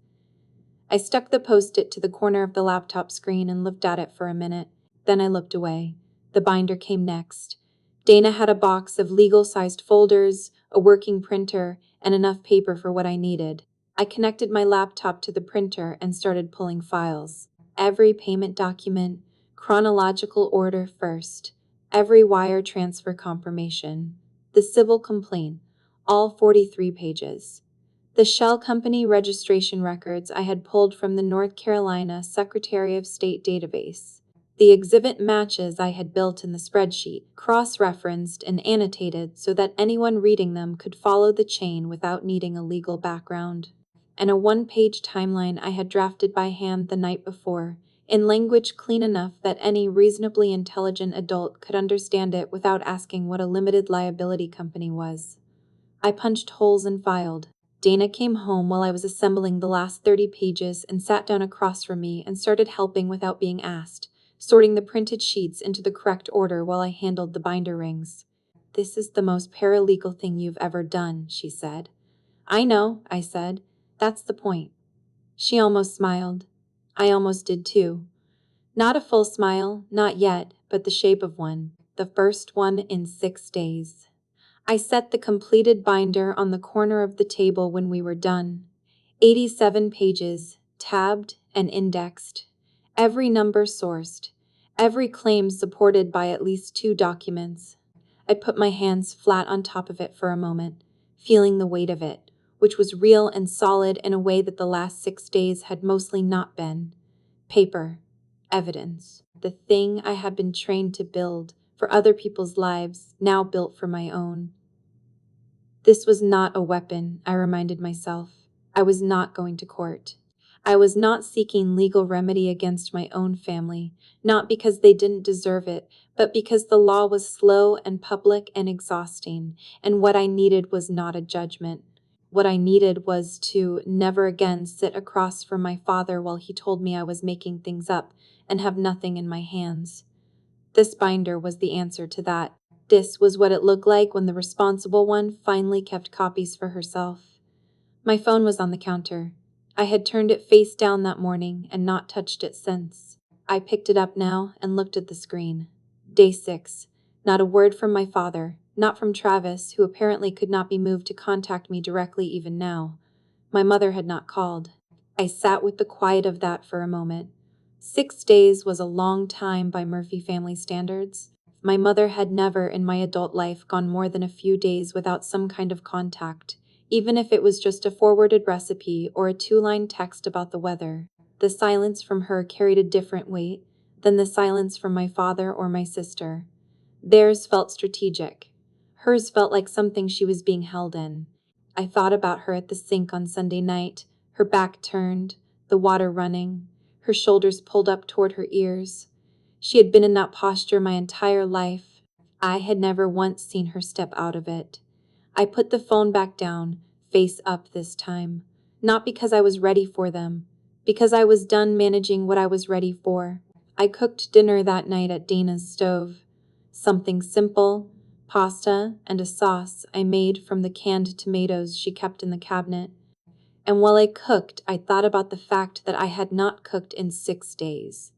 I stuck the post-it to the corner of the laptop screen and looked at it for a minute. Then I looked away. The binder came next. Dana had a box of legal-sized folders, a working printer, and enough paper for what I needed. I connected my laptop to the printer and started pulling files. Every payment document, chronological order first, every wire transfer confirmation, the civil complaint, all 43 pages. The shell company registration records I had pulled from the North Carolina Secretary of State database. The exhibit matches I had built in the spreadsheet, cross-referenced and annotated so that anyone reading them could follow the chain without needing a legal background. And a 1-page timeline I had drafted by hand the night before, in language clean enough that any reasonably intelligent adult could understand it without asking what a limited liability company was. I punched holes and filed. Dana came home while I was assembling the last 30 pages and sat down across from me and started helping without being asked, sorting the printed sheets into the correct order while I handled the binder rings. "This is the most paralegal thing you've ever done," she said. "I know," I said. "That's the point." She almost smiled. I almost did too. Not a full smile, not yet, but the shape of one. The first one in 6 days. I set the completed binder on the corner of the table when we were done. 87 pages, tabbed and indexed. Every number sourced. Every claim supported by at least 2 documents. I put my hands flat on top of it for a moment, feeling the weight of it, which was real and solid in a way that the last 6 days had mostly not been. Paper. Evidence. The thing I had been trained to build for other people's lives, now built for my own. This was not a weapon, I reminded myself. I was not going to court. I was not seeking legal remedy against my own family, not because they didn't deserve it, but because the law was slow and public and exhausting, and what I needed was not a judgment. What I needed was to never again sit across from my father while he told me I was making things up and have nothing in my hands. This binder was the answer to that. This was what it looked like when the responsible one finally kept copies for herself. My phone was on the counter. I had turned it face down that morning and not touched it since. I picked it up now and looked at the screen. Day 6. Not a word from my father, not from Travis, who apparently could not be moved to contact me directly even now. My mother had not called. I sat with the quiet of that for a moment. 6 days was a long time by Murphy family standards. My mother had never in my adult life gone more than a few days without some kind of contact, even if it was just a forwarded recipe or a 2-line text about the weather. The silence from her carried a different weight than the silence from my father or my sister. Theirs felt strategic. Hers felt like something she was being held in. I thought about her at the sink on Sunday night, her back turned, the water running, her shoulders pulled up toward her ears. She had been in that posture my entire life. I had never once seen her step out of it. I put the phone back down, face up this time. Not because I was ready for them, because I was done managing what I was ready for. I cooked dinner that night at Dana's stove. Something simple, pasta and a sauce I made from the canned tomatoes she kept in the cabinet. And while I cooked, I thought about the fact that I had not cooked in 6 days.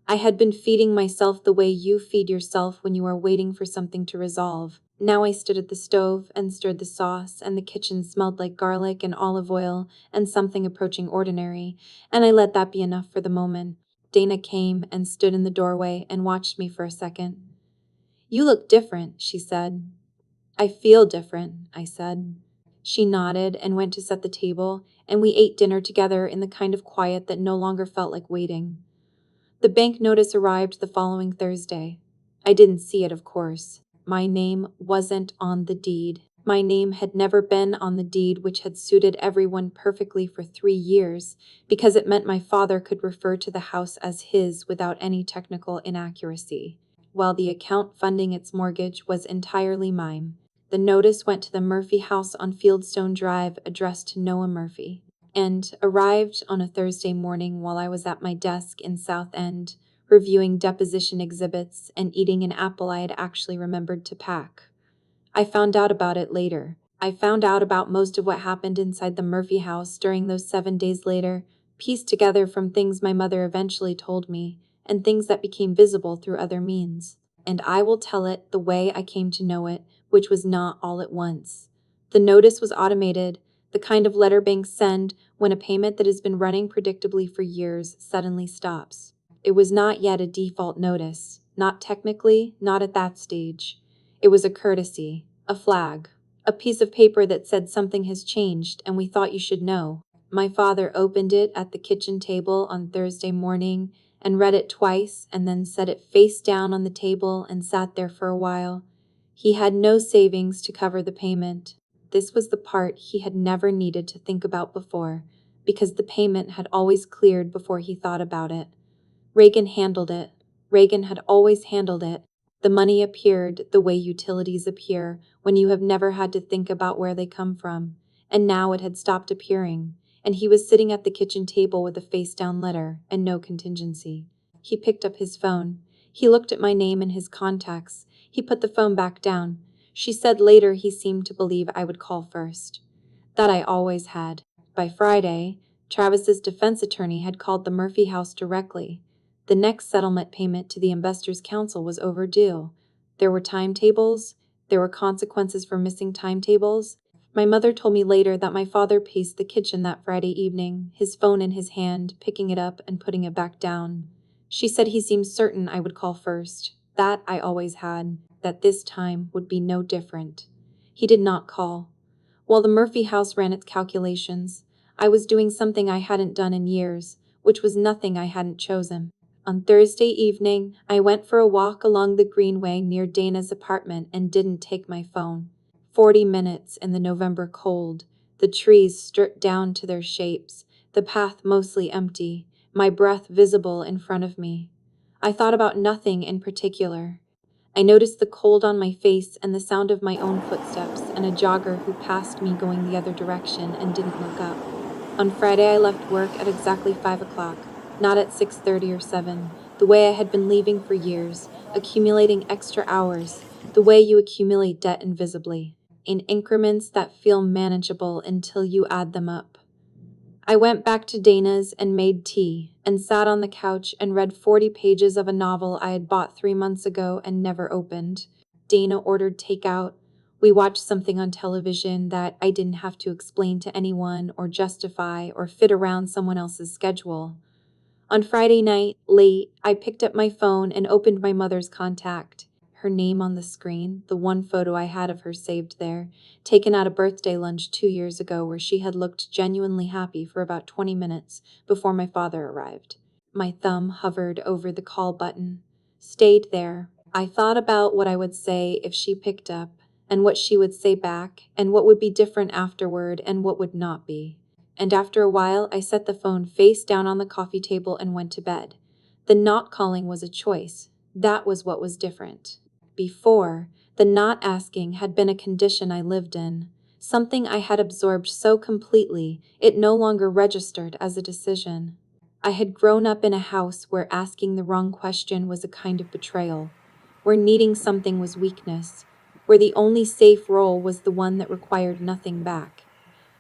I had been feeding myself the way you feed yourself when you are waiting for something to resolve. Now I stood at the stove and stirred the sauce, and the kitchen smelled like garlic and olive oil and something approaching ordinary, and I let that be enough for the moment. Dana came and stood in the doorway and watched me for a second. "You look different," she said. "I feel different," I said. She nodded and went to set the table, and we ate dinner together in the kind of quiet that no longer felt like waiting. The bank notice arrived the following Thursday. I didn't see it, of course. My name wasn't on the deed. My name had never been on the deed, which had suited everyone perfectly for 3 years, because it meant my father could refer to the house as his without any technical inaccuracy, while the account funding its mortgage was entirely mine. The notice went to the Murphy house on Fieldstone Drive, addressed to Noah Murphy, and arrived on a Thursday morning while I was at my desk in South End, reviewing deposition exhibits and eating an apple I had actually remembered to pack. I found out about it later. I found out about most of what happened inside the Murphy house during those 7 days later, pieced together from things my mother eventually told me, and things that became visible through other means. And I will tell it the way I came to know it, which was not all at once. The notice was automated, the kind of letter banks send when a payment that has been running predictably for years suddenly stops. It was not yet a default notice, not technically, not at that stage. It was a courtesy, a flag, a piece of paper that said something has changed and we thought you should know. My father opened it at the kitchen table on Thursday morning and read it twice and then set it face down on the table and sat there for a while. He had no savings to cover the payment. This was the part he had never needed to think about before, because the payment had always cleared before he thought about it. Reagan handled it. Reagan had always handled it. The money appeared the way utilities appear when you have never had to think about where they come from. And now it had stopped appearing, and he was sitting at the kitchen table with a face-down letter and no contingency. He picked up his phone. He looked at my name and his contacts. He put the phone back down. She said later he seemed to believe I would call first. That I always had. By Friday, Travis's defense attorney had called the Murphy house directly. The next settlement payment to the Investors' Council was overdue. There were timetables. There were consequences for missing timetables. My mother told me later that my father paced the kitchen that Friday evening, his phone in his hand, picking it up and putting it back down. She said he seemed certain I would call first. That I always had, that this time would be no different. He did not call. While the Murphy house ran its calculations, I was doing something I hadn't done in years, which was nothing I hadn't chosen. On Thursday evening, I went for a walk along the greenway near Dana's apartment and didn't take my phone. 40 minutes in the November cold, the trees stripped down to their shapes, the path mostly empty, my breath visible in front of me. I thought about nothing in particular. I noticed the cold on my face and the sound of my own footsteps and a jogger who passed me going the other direction and didn't look up. On Friday, I left work at exactly 5 o'clock, not at 6:30 or 7, the way I had been leaving for years, accumulating extra hours, the way you accumulate debt invisibly, in increments that feel manageable until you add them up. I went back to Dana's and made tea, and sat on the couch and read 40 pages of a novel I had bought 3 months ago and never opened. Dana ordered takeout. We watched something on television that I didn't have to explain to anyone or justify or fit around someone else's schedule. On Friday night, late, I picked up my phone and opened my mother's contact. Her name on the screen, the one photo I had of her saved there, taken at a birthday lunch 2 years ago where she had looked genuinely happy for about 20 minutes before my father arrived. My thumb hovered over the call button, stayed there. I thought about what I would say if she picked up, and what she would say back, and what would be different afterward and what would not be. And after a while, I set the phone face down on the coffee table and went to bed. The not calling was a choice. That was what was different. Before, the not asking had been a condition I lived in, something I had absorbed so completely it no longer registered as a decision. I had grown up in a house where asking the wrong question was a kind of betrayal, where needing something was weakness, where the only safe role was the one that required nothing back.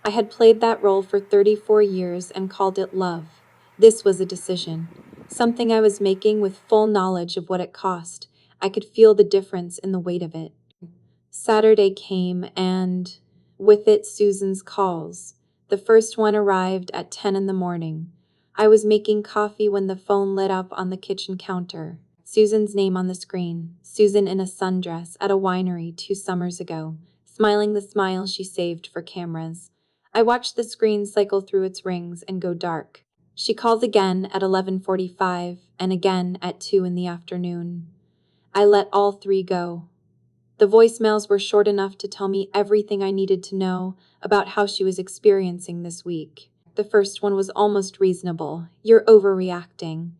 I had played that role for 34 years and called it love. This was a decision, something I was making with full knowledge of what it cost. I could feel the difference in the weight of it. Saturday came and, with it, Susan's calls. The first one arrived at 10 in the morning. I was making coffee when the phone lit up on the kitchen counter. Susan's name on the screen. Susan in a sundress at a winery 2 summers ago, smiling the smile she saved for cameras. I watched the screen cycle through its rings and go dark. She calls again at 11:45 and again at 2 in the afternoon. I let all three go. The voicemails were short enough to tell me everything I needed to know about how she was experiencing this week. The first one was almost reasonable. You're overreacting.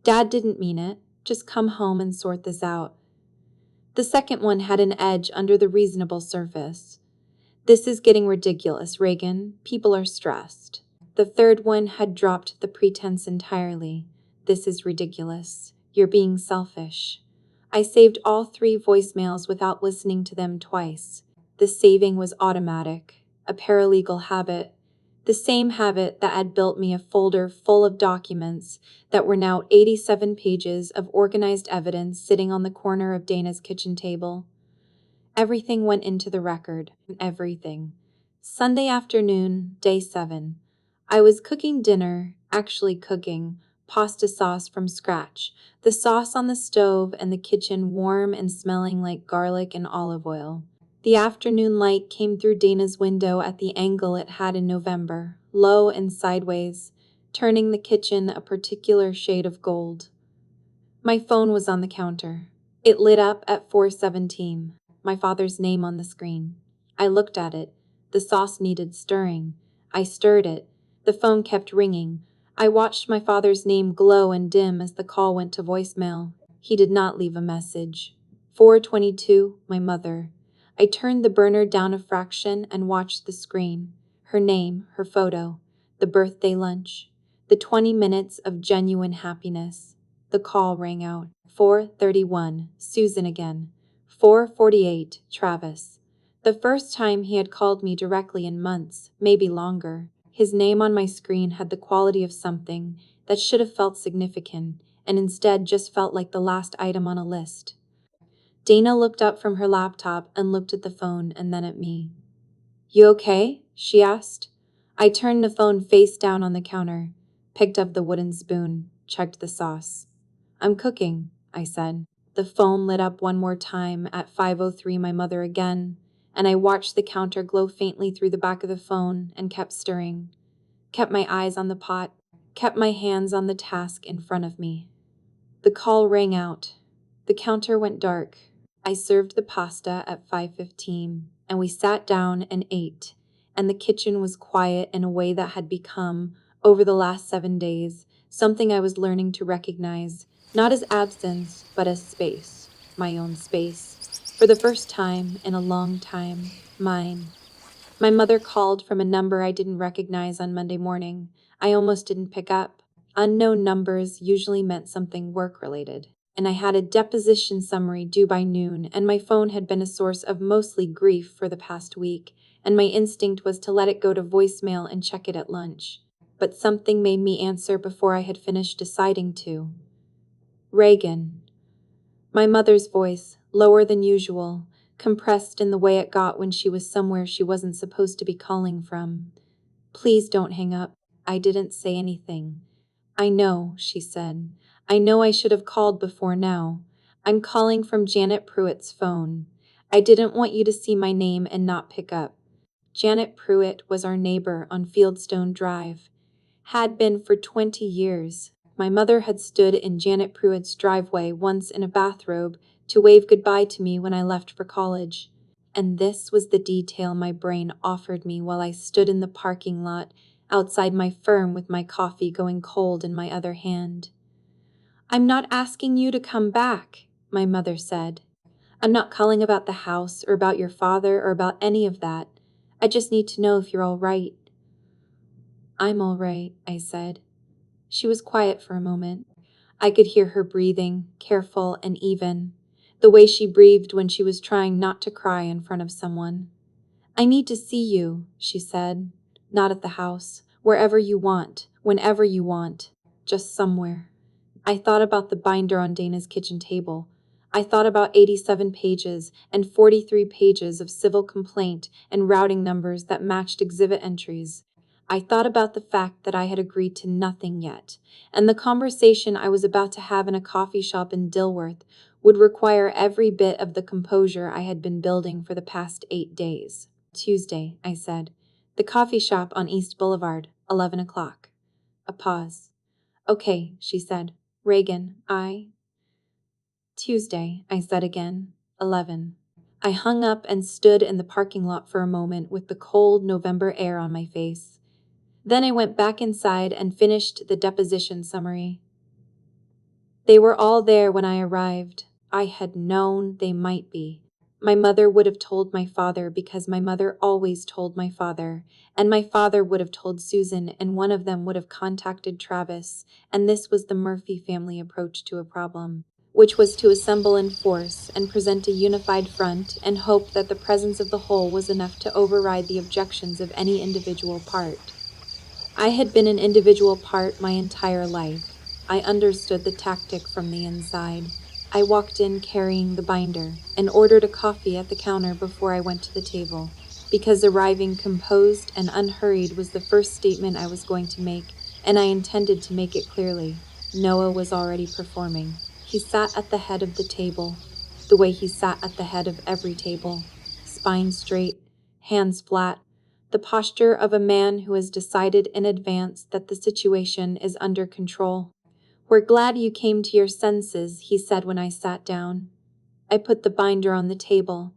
Dad didn't mean it. Just come home and sort this out. The second one had an edge under the reasonable surface. This is getting ridiculous, Reagan. People are stressed. The third one had dropped the pretense entirely. This is ridiculous. You're being selfish. I saved all three voicemails without listening to them twice. The saving was automatic, a paralegal habit, the same habit that had built me a folder full of documents that were now 87 pages of organized evidence sitting on the corner of Dana's kitchen table. Everything went into the record. Everything. Sunday afternoon, day 7. I was cooking dinner, actually cooking, pasta sauce from scratch, the sauce on the stove and the kitchen warm and smelling like garlic and olive oil. The afternoon light came through Dana's window at the angle it had in November, low and sideways, turning the kitchen a particular shade of gold. My phone was on the counter. It lit up at 4:17. My father's name on the screen. I looked at it. The sauce needed stirring. I stirred it. The phone kept ringing. I watched my father's name glow and dim as the call went to voicemail. He did not leave a message. 4:22, my mother. I turned the burner down a fraction and watched the screen. Her name, her photo, the birthday lunch, the 20 minutes of genuine happiness. The call rang out. 4:31, Susan again. 4:48, Travis. The first time he had called me directly in months, maybe longer. His name on my screen had the quality of something that should have felt significant, and instead just felt like the last item on a list. Dana looked up from her laptop and looked at the phone and then at me. You okay? She asked. I turned the phone face down on the counter, picked up the wooden spoon, checked the sauce. I'm cooking, I said. The phone lit up one more time at 5:03, my mother again, and I watched the counter glow faintly through the back of the phone and kept stirring. Kept my eyes on the pot, kept my hands on the task in front of me. The call rang out. The counter went dark. I served the pasta at 5:15, and we sat down and ate, and the kitchen was quiet in a way that had become, over the last 7 days, something I was learning to recognize, not as absence, but as space, my own space. For the first time in a long time, mine. My mother called from a number I didn't recognize on Monday morning. I almost didn't pick up. Unknown numbers usually meant something work-related, and I had a deposition summary due by noon, and my phone had been a source of mostly grief for the past week, and my instinct was to let it go to voicemail and check it at lunch. But something made me answer before I had finished deciding to. Reagan. My mother's voice, lower than usual, compressed in the way it got when she was somewhere she wasn't supposed to be calling from. Please don't hang up. I didn't say anything. I know, she said. I know I should have called before now. I'm calling from Janet Pruitt's phone. I didn't want you to see my name and not pick up. Janet Pruitt was our neighbor on Fieldstone Drive. Had been for 20 years. My mother had stood in Janet Pruitt's driveway once in a bathrobe to wave goodbye to me when I left for college. And this was the detail my brain offered me while I stood in the parking lot outside my firm with my coffee going cold in my other hand. I'm not asking you to come back, my mother said. I'm not calling about the house or about your father or about any of that. I just need to know if you're all right. I'm all right, I said. She was quiet for a moment. I could hear her breathing, careful and even, the way she breathed when she was trying not to cry in front of someone. I need to see you, she said. Not at the house, wherever you want, whenever you want, just somewhere. I thought about the binder on Dana's kitchen table. I thought about 87 pages and 43 pages of civil complaint and routing numbers that matched exhibit entries. I thought about the fact that I had agreed to nothing yet, and the conversation I was about to have in a coffee shop in Dilworth would require every bit of the composure I had been building for the past 8 days. Tuesday, I said. The coffee shop on East Boulevard, 11 o'clock. A pause. Okay, she said. Reagan, Tuesday, I said again. 11. I hung up and stood in the parking lot for a moment with the cold November air on my face. Then I went back inside and finished the deposition summary. They were all there when I arrived. I had known they might be. My mother would have told my father because my mother always told my father, and my father would have told Susan, and one of them would have contacted Travis, and this was the Murphy family approach to a problem, which was to assemble in force and present a unified front and hope that the presence of the whole was enough to override the objections of any individual part. I had been an individual part my entire life. I understood the tactic from the inside. I walked in carrying the binder and ordered a coffee at the counter before I went to the table, because arriving composed and unhurried was the first statement I was going to make, and I intended to make it clearly. Noah was already performing. He sat at the head of the table, the way he sat at the head of every table, spine straight, hands flat, the posture of a man who has decided in advance that the situation is under control. We're glad you came to your senses, he said when I sat down. I put the binder on the table.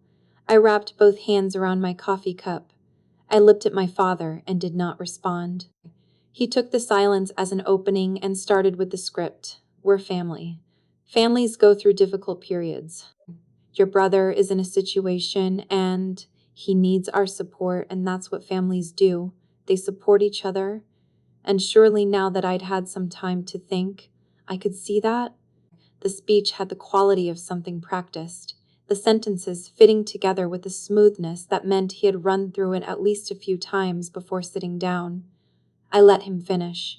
I wrapped both hands around my coffee cup. I looked at my father and did not respond. He took the silence as an opening and started with the script. We're family. Families go through difficult periods. Your brother is in a situation and he needs our support, and that's what families do. They support each other. And surely now that I'd had some time to think, I could see that. The speech had the quality of something practiced, the sentences fitting together with a smoothness that meant he had run through it at least a few times before sitting down. I let him finish.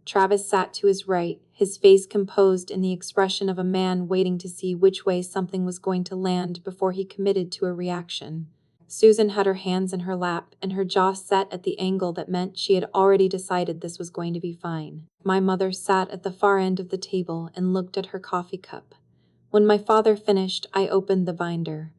Travis sat to his right, his face composed in the expression of a man waiting to see which way something was going to land before he committed to a reaction. Susan had her hands in her lap and her jaw set at the angle that meant she had already decided this was going to be fine. My mother sat at the far end of the table and looked at her coffee cup. When my father finished, I opened the binder.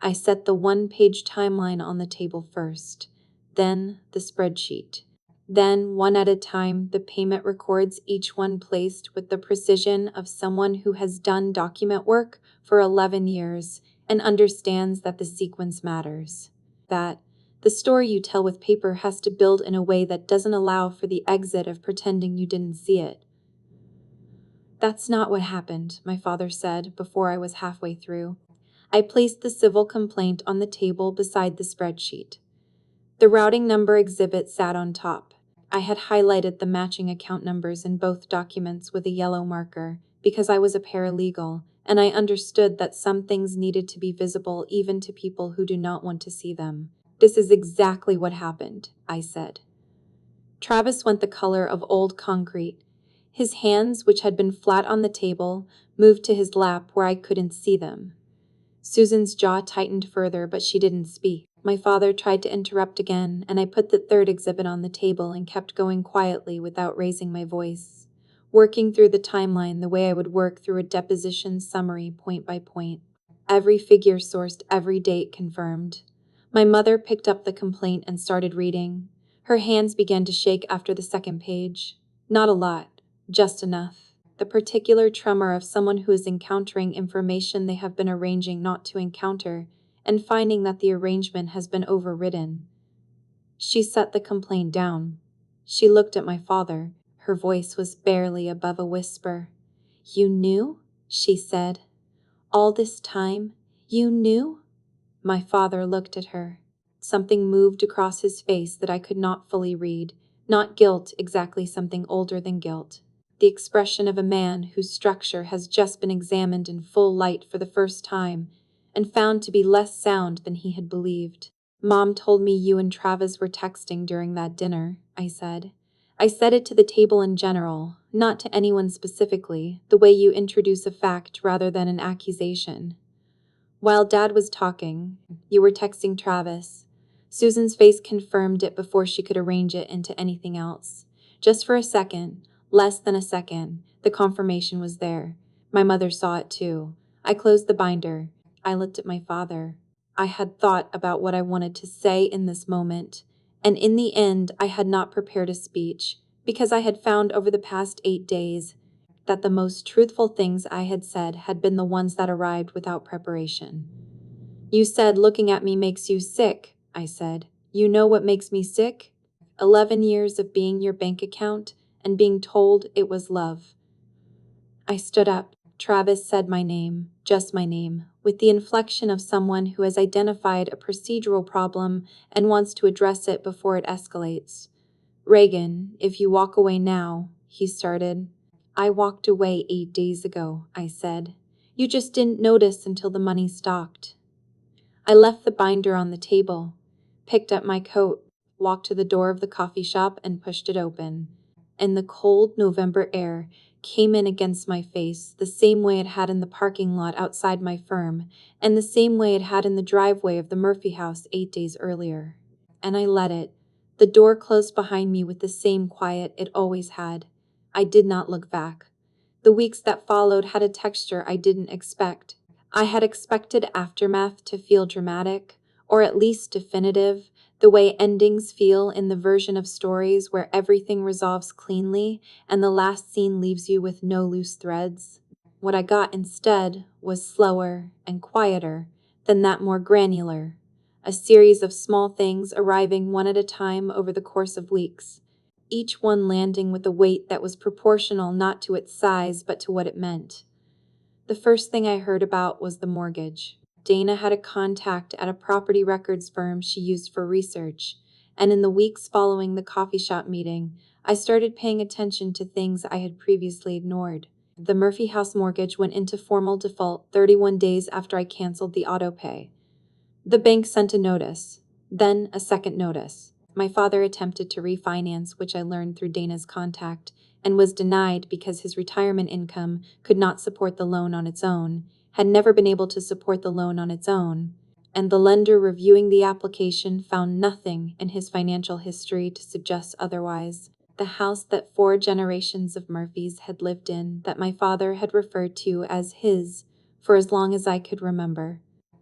I set the one-page timeline on the table first, then the spreadsheet. Then, one at a time, the payment records, each one placed with the precision of someone who has done document work for 11 years and understands that the sequence matters. That the story you tell with paper has to build in a way that doesn't allow for the exit of pretending you didn't see it. That's not what happened, my father said before I was halfway through. I placed the civil complaint on the table beside the spreadsheet. The routing number exhibit sat on top. I had highlighted the matching account numbers in both documents with a yellow marker because I was a paralegal, and I understood that some things needed to be visible even to people who do not want to see them. This is exactly what happened, I said. Travis went the color of old concrete. His hands, which had been flat on the table, moved to his lap where I couldn't see them. Susan's jaw tightened further, but she didn't speak. My father tried to interrupt again, and I put the third exhibit on the table and kept going quietly without raising my voice, working through the timeline the way I would work through a deposition summary point by point. Every figure sourced, every date confirmed. My mother picked up the complaint and started reading. Her hands began to shake after the second page. Not a lot, just enough. The particular tremor of someone who is encountering information they have been arranging not to encounter, and finding that the arrangement has been overridden. She set the complaint down. She looked at my father. Her voice was barely above a whisper. "You knew?" she said. "All this time, you knew?" My father looked at her. Something moved across his face that I could not fully read. Not guilt, exactly, something older than guilt. The expression of a man whose structure has just been examined in full light for the first time, and found to be less sound than he had believed. "Mom told me you and Travis were texting during that dinner," I said. "I said it to the table in general, not to anyone specifically, the way you introduce a fact rather than an accusation. While Dad was talking, you were texting Travis." Susan's face confirmed it before she could arrange it into anything else. Just for a second, less than a second, the confirmation was there. My mother saw it too. I closed the binder. I looked at my father. I had thought about what I wanted to say in this moment, and in the end I had not prepared a speech, because I had found over the past 8 days that the most truthful things I had said had been the ones that arrived without preparation. "You said looking at me makes you sick," I said. "You know what makes me sick? 11 years of being your bank account and being told it was love." I stood up. Travis said my name, just my name, with the inflection of someone who has identified a procedural problem and wants to address it before it escalates. "Reagan, if you walk away now," he started. "I walked away 8 days ago," I said. "You just didn't notice until the money stopped." I left the binder on the table, picked up my coat, walked to the door of the coffee shop and pushed it open. And the cold November air came in against my face the same way it had in the parking lot outside my firm, and the same way it had in the driveway of the Murphy house 8 days earlier. And I let it. The door closed behind me with the same quiet it always had. I did not look back. The weeks that followed had a texture I didn't expect. I had expected aftermath to feel dramatic, or at least definitive, the way endings feel in the version of stories where everything resolves cleanly and the last scene leaves you with no loose threads. What I got instead was slower and quieter than that, more granular. A series of small things arriving one at a time over the course of weeks, each one landing with a weight that was proportional not to its size but to what it meant. The first thing I heard about was the mortgage. Dana had a contact at a property records firm she used for research, and in the weeks following the coffee shop meeting, I started paying attention to things I had previously ignored. The Murphy house mortgage went into formal default 31 days after I canceled the auto pay. The bank sent a notice, then a second notice. My father attempted to refinance, which I learned through Dana's contact, and was denied because his retirement income could not support the loan on its own, had never been able to support the loan on its own, and the lender reviewing the application found nothing in his financial history to suggest otherwise. The house that 4 generations of Murphys had lived in, that my father had referred to as his for as long as I could remember,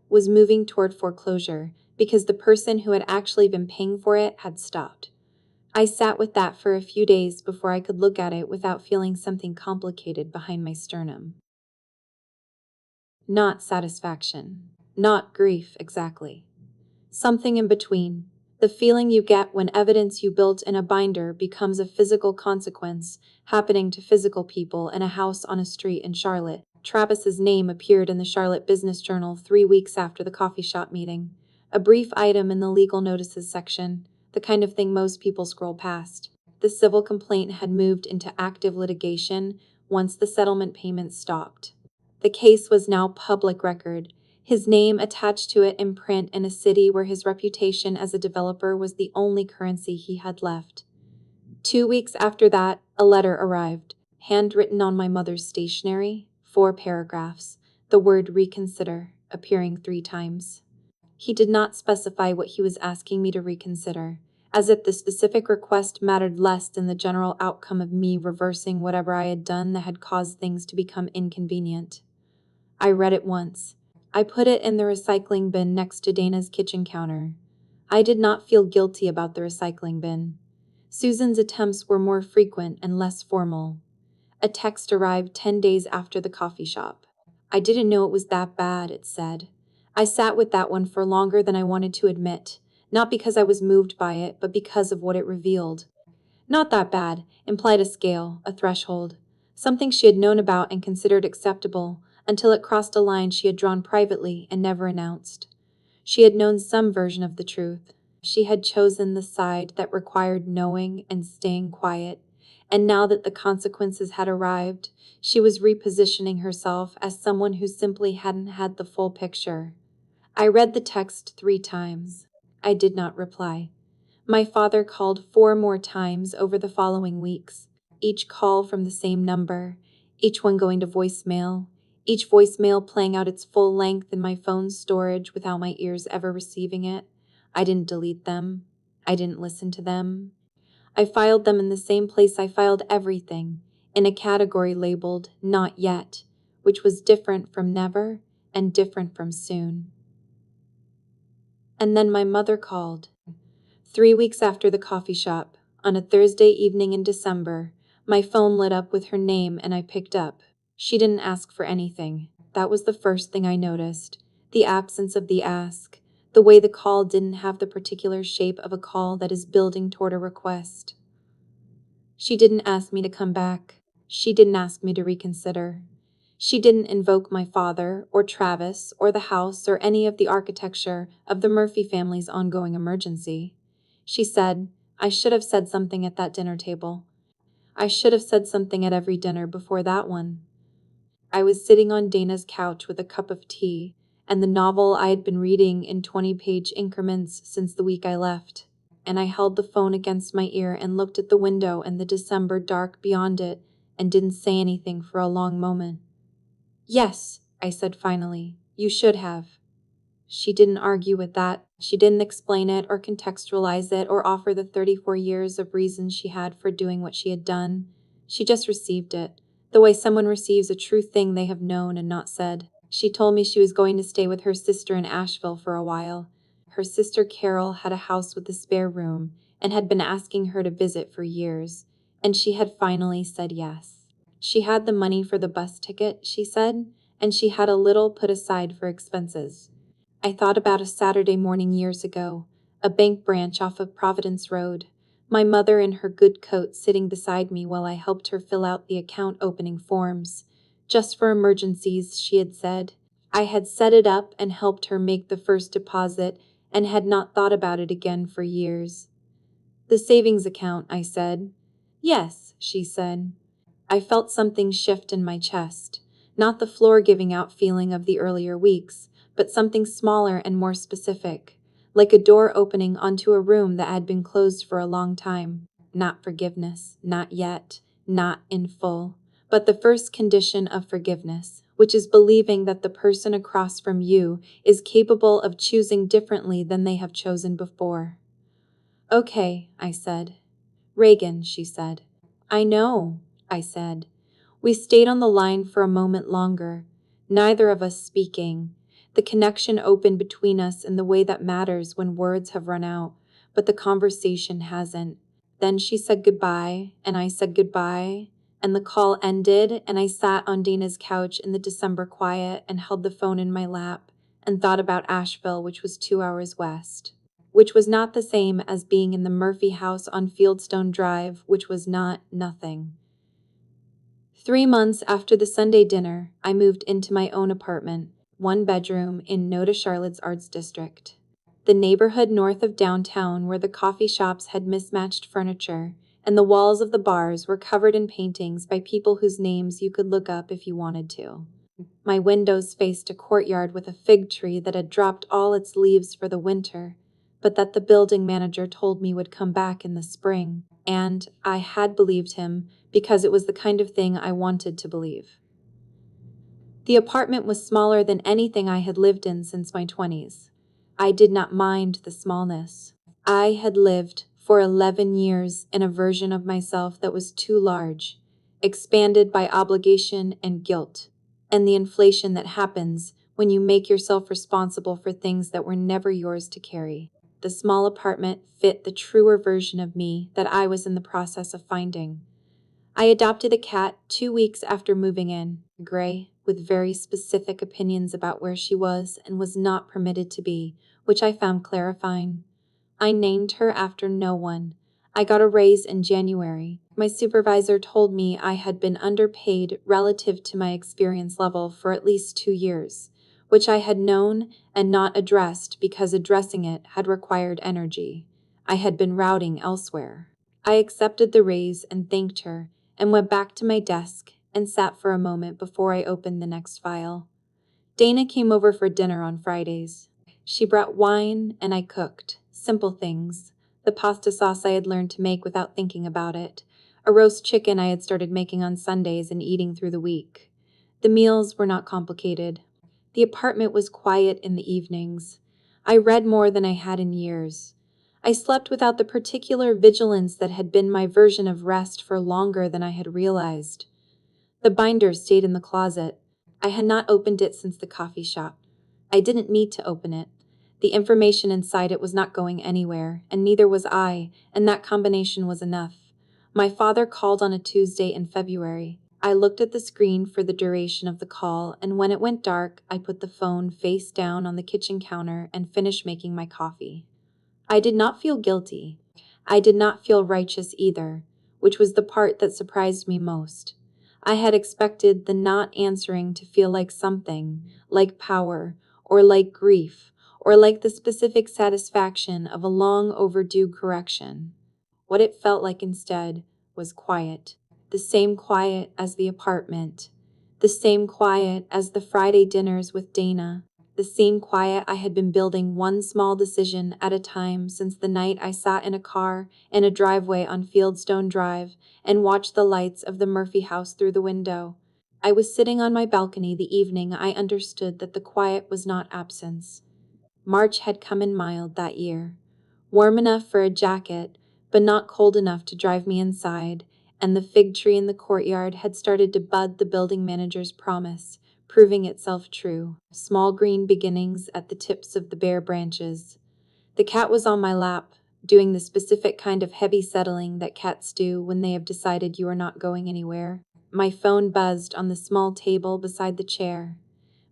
was moving toward foreclosure because the person who had actually been paying for it had stopped. I sat with that for a few days before I could look at it without feeling something complicated behind my sternum. Not satisfaction. Not grief, exactly. Something in between. The feeling you get when evidence you built in a binder becomes a physical consequence, happening to physical people in a house on a street in Charlotte. Travis's name appeared in the Charlotte Business Journal 3 weeks after the coffee shop meeting. A brief item in the legal notices section, the kind of thing most people scroll past. The civil complaint had moved into active litigation once the settlement payments stopped. The case was now public record, his name attached to it in print in a city where his reputation as a developer was the only currency he had left. 2 weeks after that, a letter arrived, handwritten on my mother's stationery, 4 paragraphs, the word reconsider appearing 3 times. He did not specify what he was asking me to reconsider, as if the specific request mattered less than the general outcome of me reversing whatever I had done that had caused things to become inconvenient. I read it once. I put it in the recycling bin next to Dana's kitchen counter. I did not feel guilty about the recycling bin. Susan's attempts were more frequent and less formal. A text arrived 10 days after the coffee shop. I didn't know it was that bad, it said. I sat with that one for longer than I wanted to admit, not because I was moved by it, but because of what it revealed. Not that bad implied a scale, a threshold, something she had known about and considered acceptable, until it crossed a line she had drawn privately and never announced. She had known some version of the truth. She had chosen the side that required knowing and staying quiet, and now that the consequences had arrived, she was repositioning herself as someone who simply hadn't had the full picture. I read the text 3 times. I did not reply. My father called 4 more times over the following weeks, each call from the same number, each one going to voicemail, each voicemail playing out its full length in my phone's storage without my ears ever receiving it. I didn't delete them. I didn't listen to them. I filed them in the same place I filed everything, in a category labeled Not Yet, which was different from never and different from soon. And then my mother called. 3 weeks after the coffee shop, on a Thursday evening in December, my phone lit up with her name and I picked up. She didn't ask for anything. That was the first thing I noticed. The absence of the ask. The way the call didn't have the particular shape of a call that is building toward a request. She didn't ask me to come back. She didn't ask me to reconsider. She didn't invoke my father, or Travis, or the house, or any of the architecture of the Murphy family's ongoing emergency. She said, I should have said something at that dinner table. I should have said something at every dinner before that one. I was sitting on Dana's couch with a cup of tea and the novel I had been reading in 20-page increments since the week I left, and I held the phone against my ear and looked at the window and the December dark beyond it and didn't say anything for a long moment. Yes, I said finally, you should have. She didn't argue with that. She didn't explain it or contextualize it or offer the 34 years of reasons she had for doing what she had done. She just received it, the way someone receives a true thing they have known and not said. She told me she was going to stay with her sister in Asheville for a while. Her sister Carol had a house with a spare room and had been asking her to visit for years, and she had finally said yes. She had the money for the bus ticket, she said, and she had a little put aside for expenses. I thought about a Saturday morning years ago, a bank branch off of Providence Road, my mother in her good coat sitting beside me while I helped her fill out the account opening forms. Just for emergencies, she had said. I had set it up and helped her make the first deposit and had not thought about it again for years. The savings account, I said. Yes, she said. I felt something shift in my chest, not the floor giving out feeling of the earlier weeks, but something smaller and more specific, like a door opening onto a room that had been closed for a long time. Not forgiveness, not yet, not in full, but the first condition of forgiveness, which is believing that the person across from you is capable of choosing differently than they have chosen before. Okay, I said. Reagan, she said. I know, I said. We stayed on the line for a moment longer, neither of us speaking. The connection opened between us in the way that matters when words have run out, but the conversation hasn't. Then she said goodbye, and I said goodbye, and the call ended, and I sat on Dana's couch in the December quiet and held the phone in my lap and thought about Asheville, which was 2 hours west, which was not the same as being in the Murphy house on Fieldstone Drive, which was not nothing. 3 months after the Sunday dinner, I moved into my own apartment, 1 bedroom in Noda Charlotte's Arts District. The neighborhood north of downtown where the coffee shops had mismatched furniture, and the walls of the bars were covered in paintings by people whose names you could look up if you wanted to. My windows faced a courtyard with a fig tree that had dropped all its leaves for the winter, but that the building manager told me would come back in the spring, and I had believed him because it was the kind of thing I wanted to believe. The apartment was smaller than anything I had lived in since my 20s. I did not mind the smallness. I had lived for 11 years in a version of myself that was too large, expanded by obligation and guilt, and the inflation that happens when you make yourself responsible for things that were never yours to carry. The small apartment fit the truer version of me that I was in the process of finding. I adopted a cat 2 weeks after moving in, Gray, with very specific opinions about where she was and was not permitted to be, which I found clarifying. I named her after no one. I got a raise in January. My supervisor told me I had been underpaid relative to my experience level for at least 2 years, which I had known and not addressed because addressing it had required energy. I had been routing elsewhere. I accepted the raise and thanked her, and went back to my desk and sat for a moment before I opened the next file. Dana came over for dinner on Fridays. She brought wine and I cooked. Simple things. The pasta sauce I had learned to make without thinking about it. A roast chicken I had started making on Sundays and eating through the week. The meals were not complicated. The apartment was quiet in the evenings. I read more than I had in years. I slept without the particular vigilance that had been my version of rest for longer than I had realized. The binder stayed in the closet. I had not opened it since the coffee shop. I didn't need to open it. The information inside it was not going anywhere, and neither was I, and that combination was enough. My father called on a Tuesday in February. I looked at the screen for the duration of the call, and when it went dark, I put the phone face down on the kitchen counter and finished making my coffee. I did not feel guilty. I did not feel righteous either, which was the part that surprised me most. I had expected the not answering to feel like something, like power, or like grief, or like the specific satisfaction of a long overdue correction. What it felt like instead was quiet, the same quiet as the apartment, the same quiet as the Friday dinners with Dana, the same quiet I had been building one small decision at a time since the night I sat in a car in a driveway on Fieldstone Drive and watched the lights of the Murphy house through the window. I was sitting on my balcony the evening I understood that the quiet was not absence. March had come in mild that year, warm enough for a jacket, but not cold enough to drive me inside, and the fig tree in the courtyard had started to bud the building manager's promise, proving itself true. Small green beginnings at the tips of the bare branches. The cat was on my lap, doing the specific kind of heavy settling that cats do when they have decided you are not going anywhere. My phone buzzed on the small table beside the chair.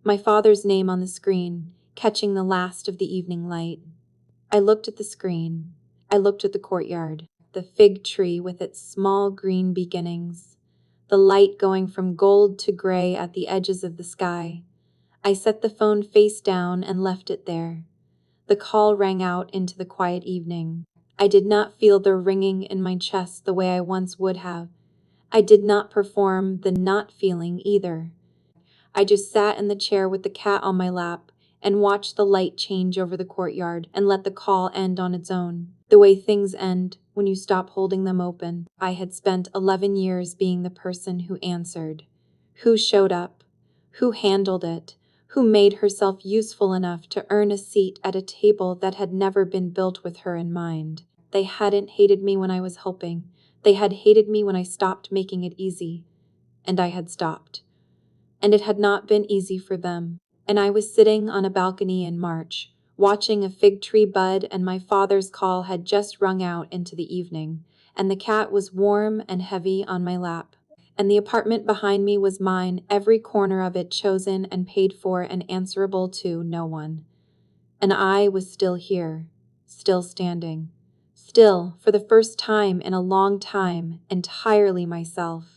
My father's name on the screen, catching the last of the evening light. I looked at the screen. I looked at the courtyard, the fig tree with its small green beginnings, the light going from gold to gray at the edges of the sky. I set the phone face down and left it there. The call rang out into the quiet evening. I did not feel the ringing in my chest the way I once would have. I did not perform the not feeling either. I just sat in the chair with the cat on my lap and watched the light change over the courtyard and let the call end on its own, the way things end when you stop holding them open. I had spent 11 years being the person who answered, who showed up, who handled it, who made herself useful enough to earn a seat at a table that had never been built with her in mind. They hadn't hated me when I was helping. They had hated me when I stopped making it easy. And I had stopped. And it had not been easy for them. And I was sitting on a balcony in March, watching a fig tree bud, and my father's call had just rung out into the evening, and the cat was warm and heavy on my lap. And the apartment behind me was mine, every corner of it chosen and paid for and answerable to no one. And I was still here, still standing, still, for the first time in a long time, entirely myself.